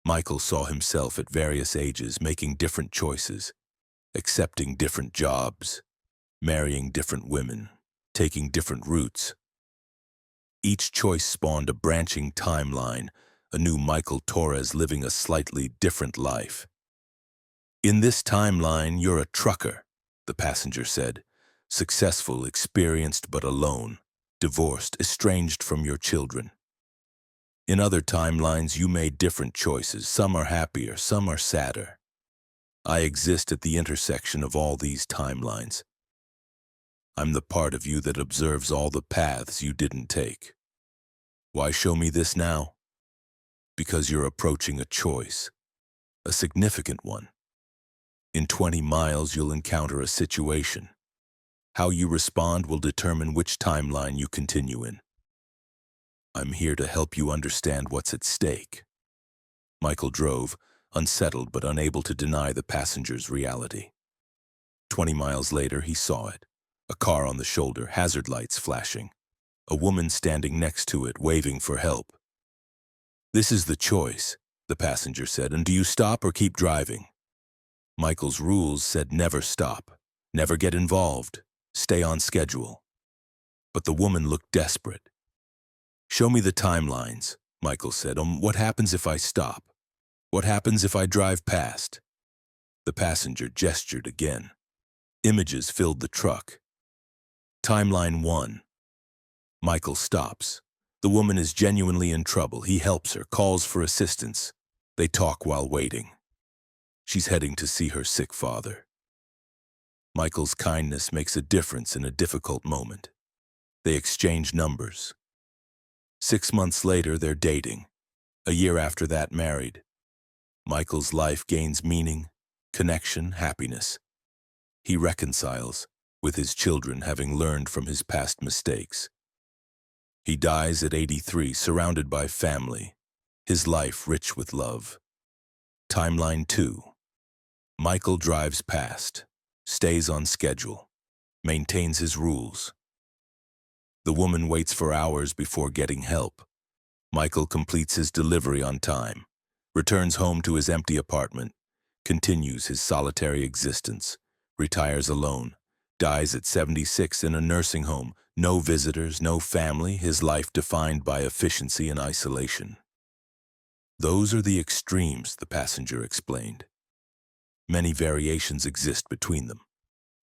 Michael saw himself at various ages making different choices, accepting different jobs, marrying different women, taking different routes. Each choice spawned a branching timeline, a new Michael Torres living a slightly different life. "In this timeline, you're a trucker," the passenger said. "Successful, experienced, but alone, divorced, estranged from your children. In other timelines, you made different choices. Some are happier, some are sadder. I exist at the intersection of all these timelines. I'm the part of you that observes all the paths you didn't take. Why show me this now? Because you're approaching a choice, a significant one. In 20 miles, you'll encounter a situation. How you respond will determine which timeline you continue in. I'm here to help you understand what's at stake." Michael drove, unsettled but unable to deny the passenger's reality. 20 miles later, he saw it. A car on the shoulder, hazard lights flashing. A woman standing next to it, waving for help. "This is the choice," the passenger said. "And do you stop or keep driving?" Michael's rules said never stop, never get involved, stay on schedule. But the woman looked desperate. "Show me the timelines," Michael said. What happens if I stop? What happens if I drive past?" The passenger gestured again. Images filled the truck. Timeline 1. Michael stops. The woman is genuinely in trouble. He helps her, calls for assistance. They talk while waiting. She's heading to see her sick father. Michael's kindness makes a difference in a difficult moment. They exchange numbers. 6 months later, they're dating. A year after that, married. Michael's life gains meaning, connection, happiness. He reconciles, with his children having learned from his past mistakes. He dies at 83, surrounded by family, his life rich with love. Timeline 2. Michael drives past, stays on schedule, maintains his rules. The woman waits for hours before getting help. Michael completes his delivery on time, returns home to his empty apartment, continues his solitary existence, retires alone, dies at 76 in a nursing home, no visitors, no family, his life defined by efficiency and isolation. "Those are the extremes," the passenger explained. "Many variations exist between them,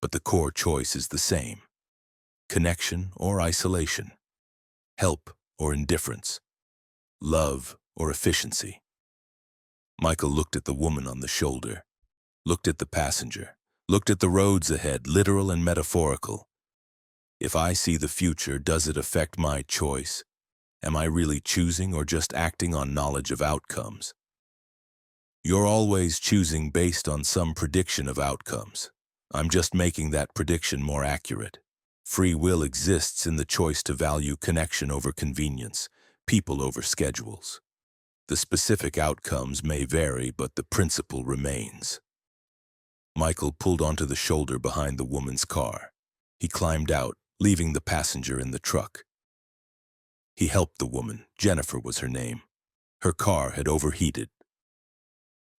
but the core choice is the same. Connection or isolation, help or indifference, love or efficiency." Michael looked at the woman on the shoulder, looked at the passenger, looked at the roads ahead, literal and metaphorical. If I see the future, does it affect my choice? Am I really choosing or just acting on knowledge of outcomes? You're always choosing based on some prediction of outcomes. I'm just making that prediction more accurate. Free will exists in the choice to value connection over convenience, people over schedules. The specific outcomes may vary, but the principle remains. Michael pulled onto the shoulder behind the woman's car. He climbed out, leaving the passenger in the truck. He helped the woman. Jennifer was her name. Her car had overheated.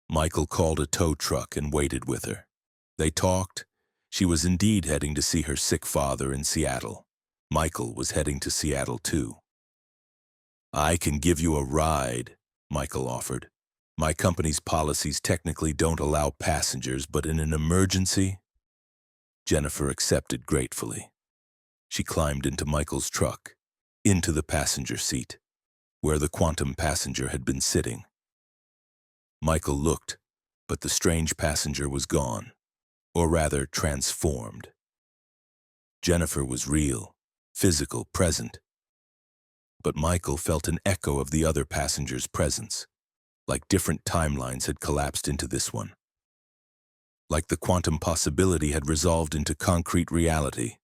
Michael called a tow truck and waited with her. They talked. She was indeed heading to see her sick father in Seattle. Michael was heading to Seattle too. I can give you a ride, Michael offered. My company's policies technically don't allow passengers, but in an emergency, Jennifer accepted gratefully. She climbed into Michael's truck, into the passenger seat, where the quantum passenger had been sitting. Michael looked, but the strange passenger was gone, or rather transformed. Jennifer was real, physical, present. But Michael felt an echo of the other passenger's presence, like different timelines had collapsed into this one. Like the quantum possibility had resolved into concrete reality.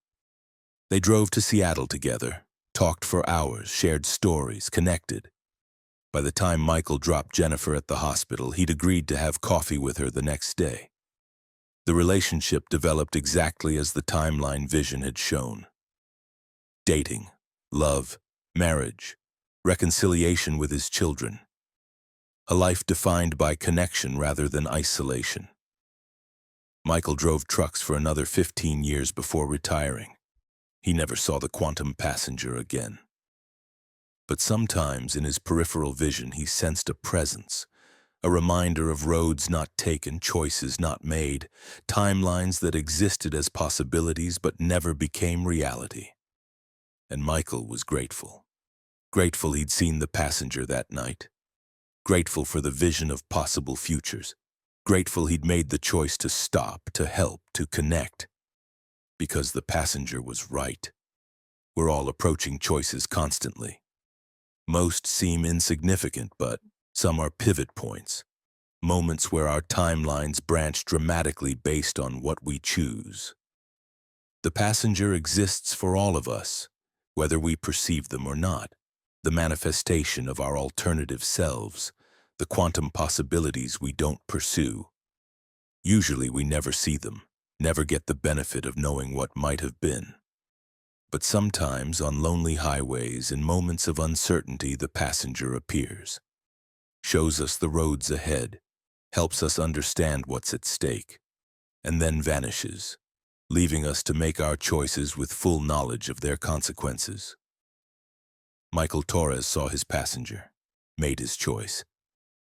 They drove to Seattle together, talked for hours, shared stories, connected. By the time Michael dropped Jennifer at the hospital, he'd agreed to have coffee with her the next day. The relationship developed exactly as the timeline vision had shown. Dating, love, marriage, reconciliation with his children. A life defined by connection rather than isolation. Michael drove trucks for another 15 years before retiring. He never saw the quantum passenger again. But sometimes in his peripheral vision he sensed a presence, a reminder of roads not taken, choices not made, timelines that existed as possibilities but never became reality. And Michael was grateful. Grateful he'd seen the passenger that night. Grateful for the vision of possible futures. Grateful he'd made the choice to stop, to help, to connect. Because the passenger was right. We're all approaching choices constantly. Most seem insignificant, but some are pivot points. Moments where our timelines branch dramatically based on what we choose. The passenger exists for all of us, whether we perceive them or not. The manifestation of our alternative selves, the quantum possibilities we don't pursue. Usually we never see them, never get the benefit of knowing what might have been. But sometimes on lonely highways, in moments of uncertainty, the passenger appears. Shows us the roads ahead, helps us understand what's at stake, and then vanishes, leaving us to make our choices with full knowledge of their consequences. Michael Torres saw his passenger, made his choice,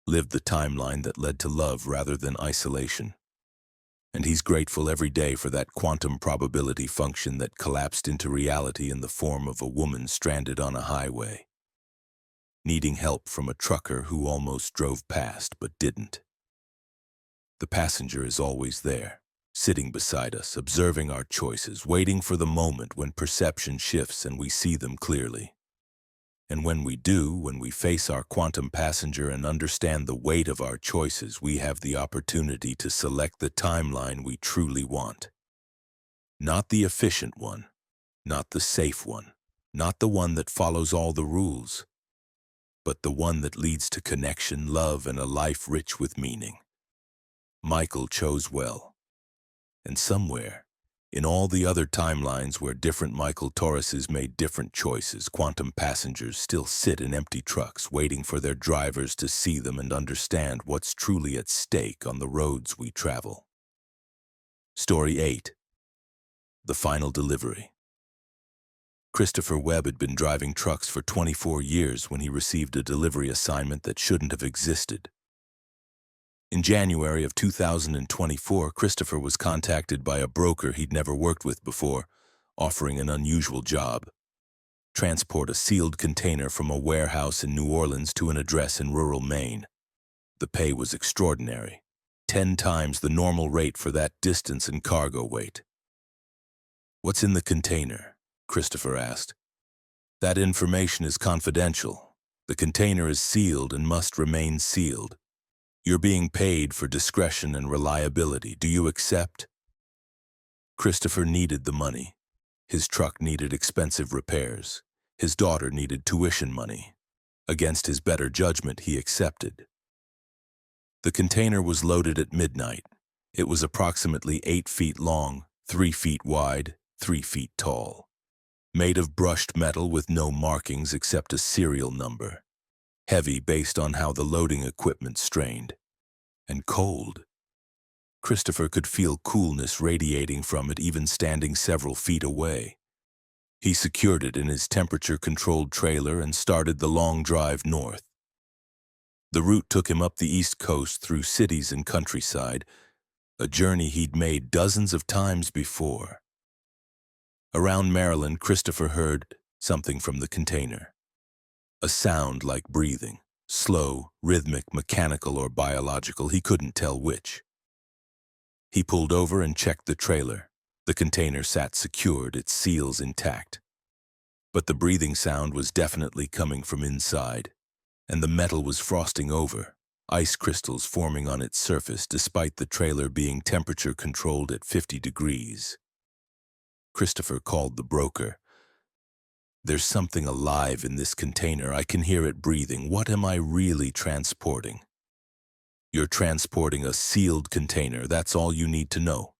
lived the timeline that led to love rather than isolation. And he's grateful every day for that quantum probability function that collapsed into reality in the form of a woman stranded on a highway, needing help from a trucker who almost drove past but didn't. The passenger is always there, sitting beside us, observing our choices, waiting for the moment when perception shifts and we see them clearly. And when we do, when we face our quantum passenger and understand the weight of our choices, we have the opportunity to select the timeline we truly want. Not the efficient one, not the safe one, not the one that follows all the rules, but the one that leads to connection, love, and a life rich with meaning. Michael chose well. And somewhere, in all the other timelines where different Michael Torreses made different choices, quantum passengers still sit in empty trucks waiting for their drivers to see them and understand what's truly at stake on the roads we travel. Story 8. The Final Delivery. Christopher Webb had been driving trucks for 24 years when he received a delivery assignment that shouldn't have existed. In January of 2024, Christopher was contacted by a broker he'd never worked with before, offering an unusual job. Transport a sealed container from a warehouse in New Orleans to an address in rural Maine. The pay was extraordinary, 10 times the normal rate for that distance and cargo weight. "What's in the container?" Christopher asked. "That information is confidential. The container is sealed and must remain sealed. You're being paid for discretion and reliability. Do you accept?" Christopher needed the money. His truck needed expensive repairs. His daughter needed tuition money. Against his better judgment, he accepted. The container was loaded at midnight. It was approximately 8 feet long, 3 feet wide, 3 feet tall. Made of brushed metal with no markings except a serial number. Heavy based on how the loading equipment strained. And cold. Christopher could feel coolness radiating from it even standing several feet away. He secured it in his temperature-controlled trailer and started the long drive north. The route took him up the East Coast through cities and countryside, a journey he'd made dozens of times before. Around Maryland, Christopher heard something from the container. A sound like breathing, slow, rhythmic, mechanical, or biological, he couldn't tell which. He pulled over and checked the trailer. The container sat secured, its seals intact. But the breathing sound was definitely coming from inside, and the metal was frosting over, ice crystals forming on its surface despite the trailer being temperature-controlled at 50 degrees. Christopher called the broker. "There's something alive in this container. I can hear it breathing. What am I really transporting?" "You're transporting a sealed container. That's all you need to know.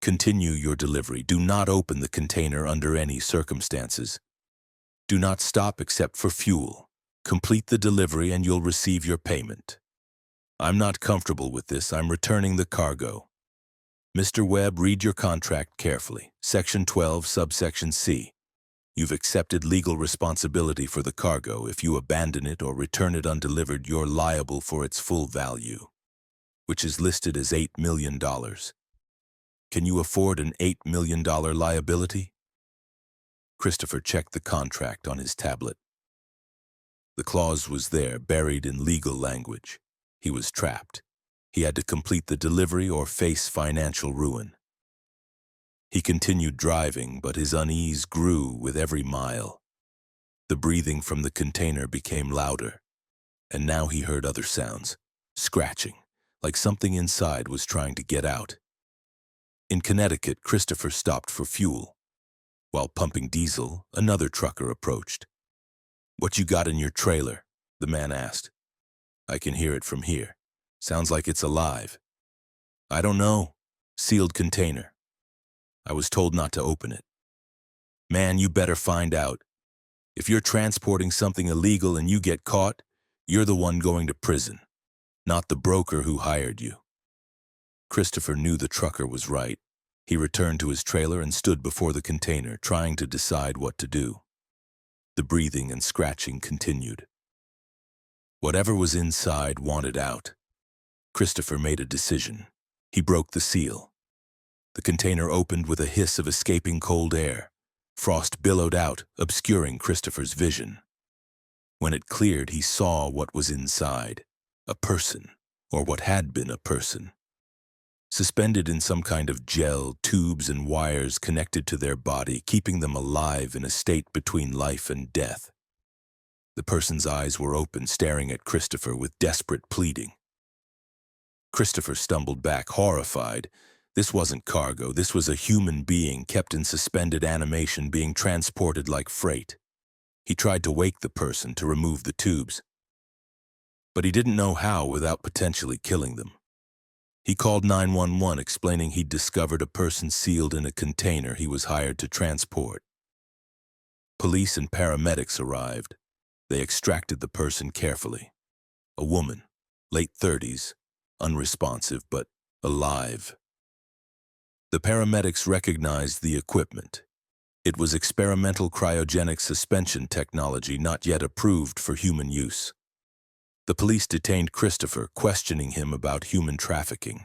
Continue your delivery. Do not open the container under any circumstances. Do not stop except for fuel. Complete the delivery and you'll receive your payment." "I'm not comfortable with this. I'm returning the cargo." "Mr. Webb, read your contract carefully. Section 12, subsection C. You've accepted legal responsibility for the cargo. If you abandon it or return it undelivered, you're liable for its full value, which is listed as $8 million. Can you afford an $8 million liability?" Christopher checked the contract on his tablet. The clause was there, buried in legal language. He was trapped. He had to complete the delivery or face financial ruin. He continued driving, but his unease grew with every mile. The breathing from the container became louder, and now he heard other sounds, scratching, like something inside was trying to get out. In Connecticut, Christopher stopped for fuel. While pumping diesel, another trucker approached. "What you got in your trailer?" the man asked. "I can hear it from here. Sounds like it's alive." "I don't know. Sealed container. I was told not to open it." "Man, you better find out. If you're transporting something illegal and you get caught, you're the one going to prison, not the broker who hired you." Christopher knew the trucker was right. He returned to his trailer and stood before the container, trying to decide what to do. The breathing and scratching continued. Whatever was inside wanted out. Christopher made a decision. He broke the seal. The container opened with a hiss of escaping cold air. Frost billowed out, obscuring Christopher's vision. When it cleared, he saw what was inside. A person, or what had been a person. Suspended in some kind of gel, tubes and wires connected to their body, keeping them alive in a state between life and death. The person's eyes were open, staring at Christopher with desperate pleading. Christopher stumbled back, horrified. This wasn't cargo. This was a human being kept in suspended animation, being transported like freight. He tried to wake the person to remove the tubes, but he didn't know how without potentially killing them. He called 911, explaining he'd discovered a person sealed in a container he was hired to transport. Police and paramedics arrived. They extracted the person carefully. A woman, late 30s, unresponsive but alive. The paramedics recognized the equipment. It was experimental cryogenic suspension technology not yet approved for human use. The police detained Christopher, questioning him about human trafficking.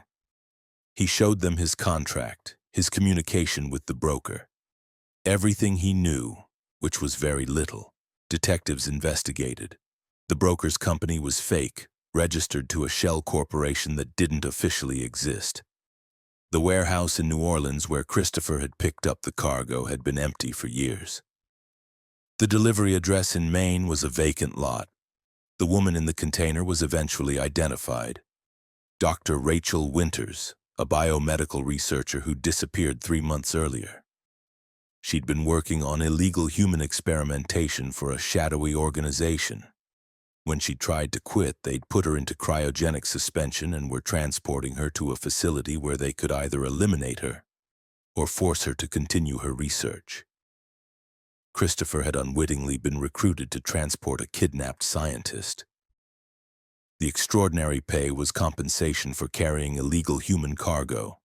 He showed them his contract, his communication with the broker. Everything he knew, which was very little. Detectives investigated. The broker's company was fake, registered to a shell corporation that didn't officially exist. The warehouse in New Orleans where Christopher had picked up the cargo had been empty for years. The delivery address in Maine was a vacant lot. The woman in the container was eventually identified. Dr. Rachel Winters, a biomedical researcher who disappeared 3 months earlier. She'd been working on illegal human experimentation for a shadowy organization. When she tried to quit, they'd put her into cryogenic suspension and were transporting her to a facility where they could either eliminate her or force her to continue her research. Christopher had unwittingly been recruited to transport a kidnapped scientist. The extraordinary pay was compensation for carrying illegal human cargo.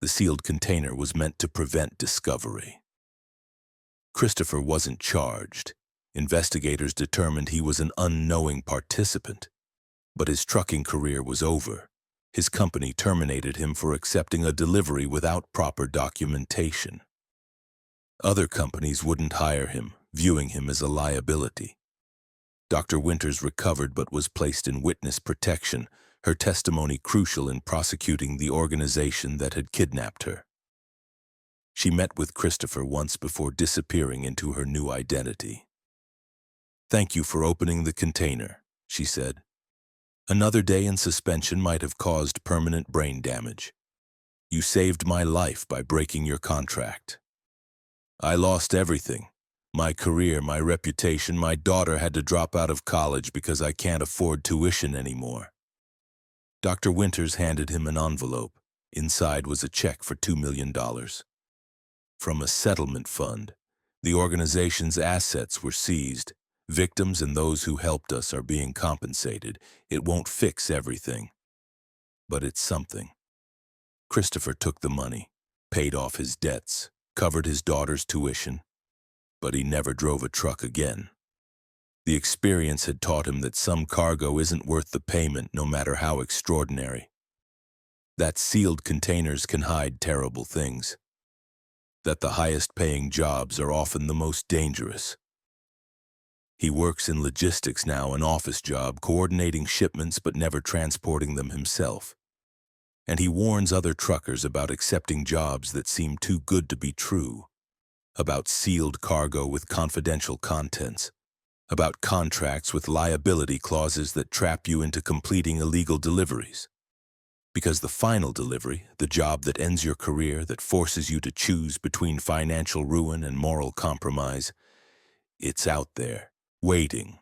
The sealed container was meant to prevent discovery. Christopher wasn't charged. Investigators determined he was an unknowing participant. But his trucking career was over. His company terminated him for accepting a delivery without proper documentation. Other companies wouldn't hire him, viewing him as a liability. Dr. Winters recovered but was placed in witness protection, her testimony crucial in prosecuting the organization that had kidnapped her. She met with Christopher once before disappearing into her new identity. "Thank you for opening the container," she said. "Another day in suspension might have caused permanent brain damage. You saved my life by breaking your contract. I lost everything. My career, my reputation, my daughter had to drop out of college because I can't afford tuition anymore." Dr. Winters handed him an envelope. Inside was a check for $2 million. From a settlement fund. The organization's assets were seized. Victims and those who helped us are being compensated. It won't fix everything, but it's something. Christopher took the money, paid off his debts, covered his daughter's tuition, but he never drove a truck again. The experience had taught him that some cargo isn't worth the payment, no matter how extraordinary. That sealed containers can hide terrible things. That the highest-paying jobs are often the most dangerous. He works in logistics now, an office job, coordinating shipments but never transporting them himself. And he warns other truckers about accepting jobs that seem too good to be true, about sealed cargo with confidential contents, about contracts with liability clauses that trap you into completing illegal deliveries. Because the final delivery, the job that ends your career, that forces you to choose between financial ruin and moral compromise, it's out there, waiting,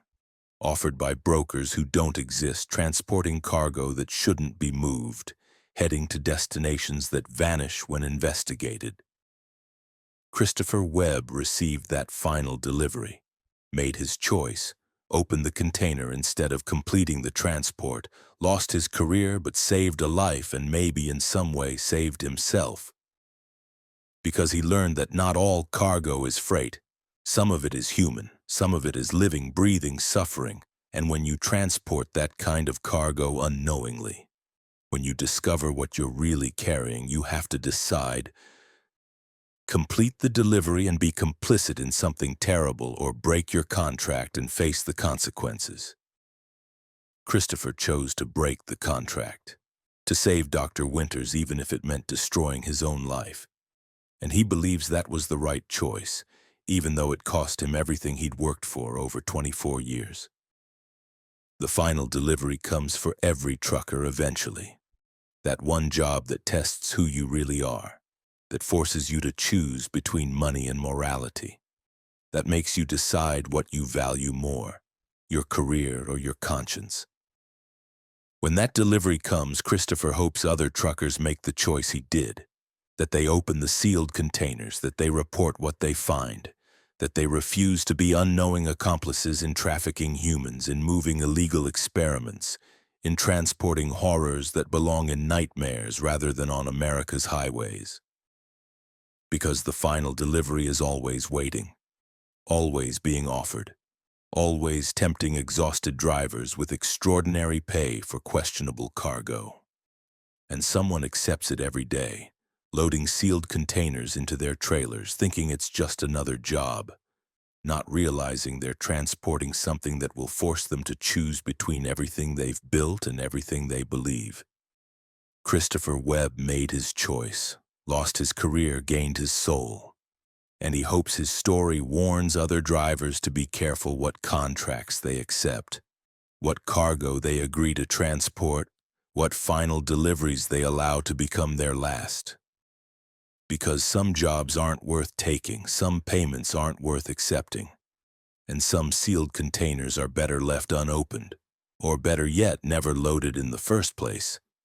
offered by brokers who don't exist, transporting cargo that shouldn't be moved, heading to destinations that vanish when investigated. Christopher Webb received that final delivery, made his choice, opened the container instead of completing the transport, lost his career but saved a life and maybe in some way saved himself. Because he learned that not all cargo is freight. Some of it is human, some of it is living, breathing suffering, and when you transport that kind of cargo unknowingly, when you discover what you're really carrying, you have to decide: complete the delivery and be complicit in something terrible, or break your contract and face the consequences. Christopher chose to break the contract, to save Dr. Winters even if it meant destroying his own life. And he believes that was the right choice, even though it cost him everything he'd worked for over 24 years. The final delivery comes for every trucker eventually. That one job that tests who you really are, that forces you to choose between money and morality, that makes you decide what you value more, your career or your conscience. When that delivery comes, Christopher hopes other truckers make the choice he did, that they open the sealed containers, that they report what they find, that they refuse to be unknowing accomplices in trafficking humans, in moving illegal experiments, in transporting horrors that belong in nightmares rather than on America's highways. Because the final delivery is always waiting, always being offered, always tempting exhausted drivers with extraordinary pay for questionable cargo. And someone accepts it every day, loading sealed containers into their trailers, thinking it's just another job. not realizing they're transporting something that will force them to choose between everything they've built and everything they believe. Christopher Webb made his choice, lost his career, gained his soul, and he hopes his story warns other drivers to be careful what contracts they accept, what cargo they agree to transport, what final deliveries they allow to become their last. Because some jobs aren't worth taking, some payments aren't worth accepting, and some sealed containers are better left unopened, or better yet, never loaded in the first place.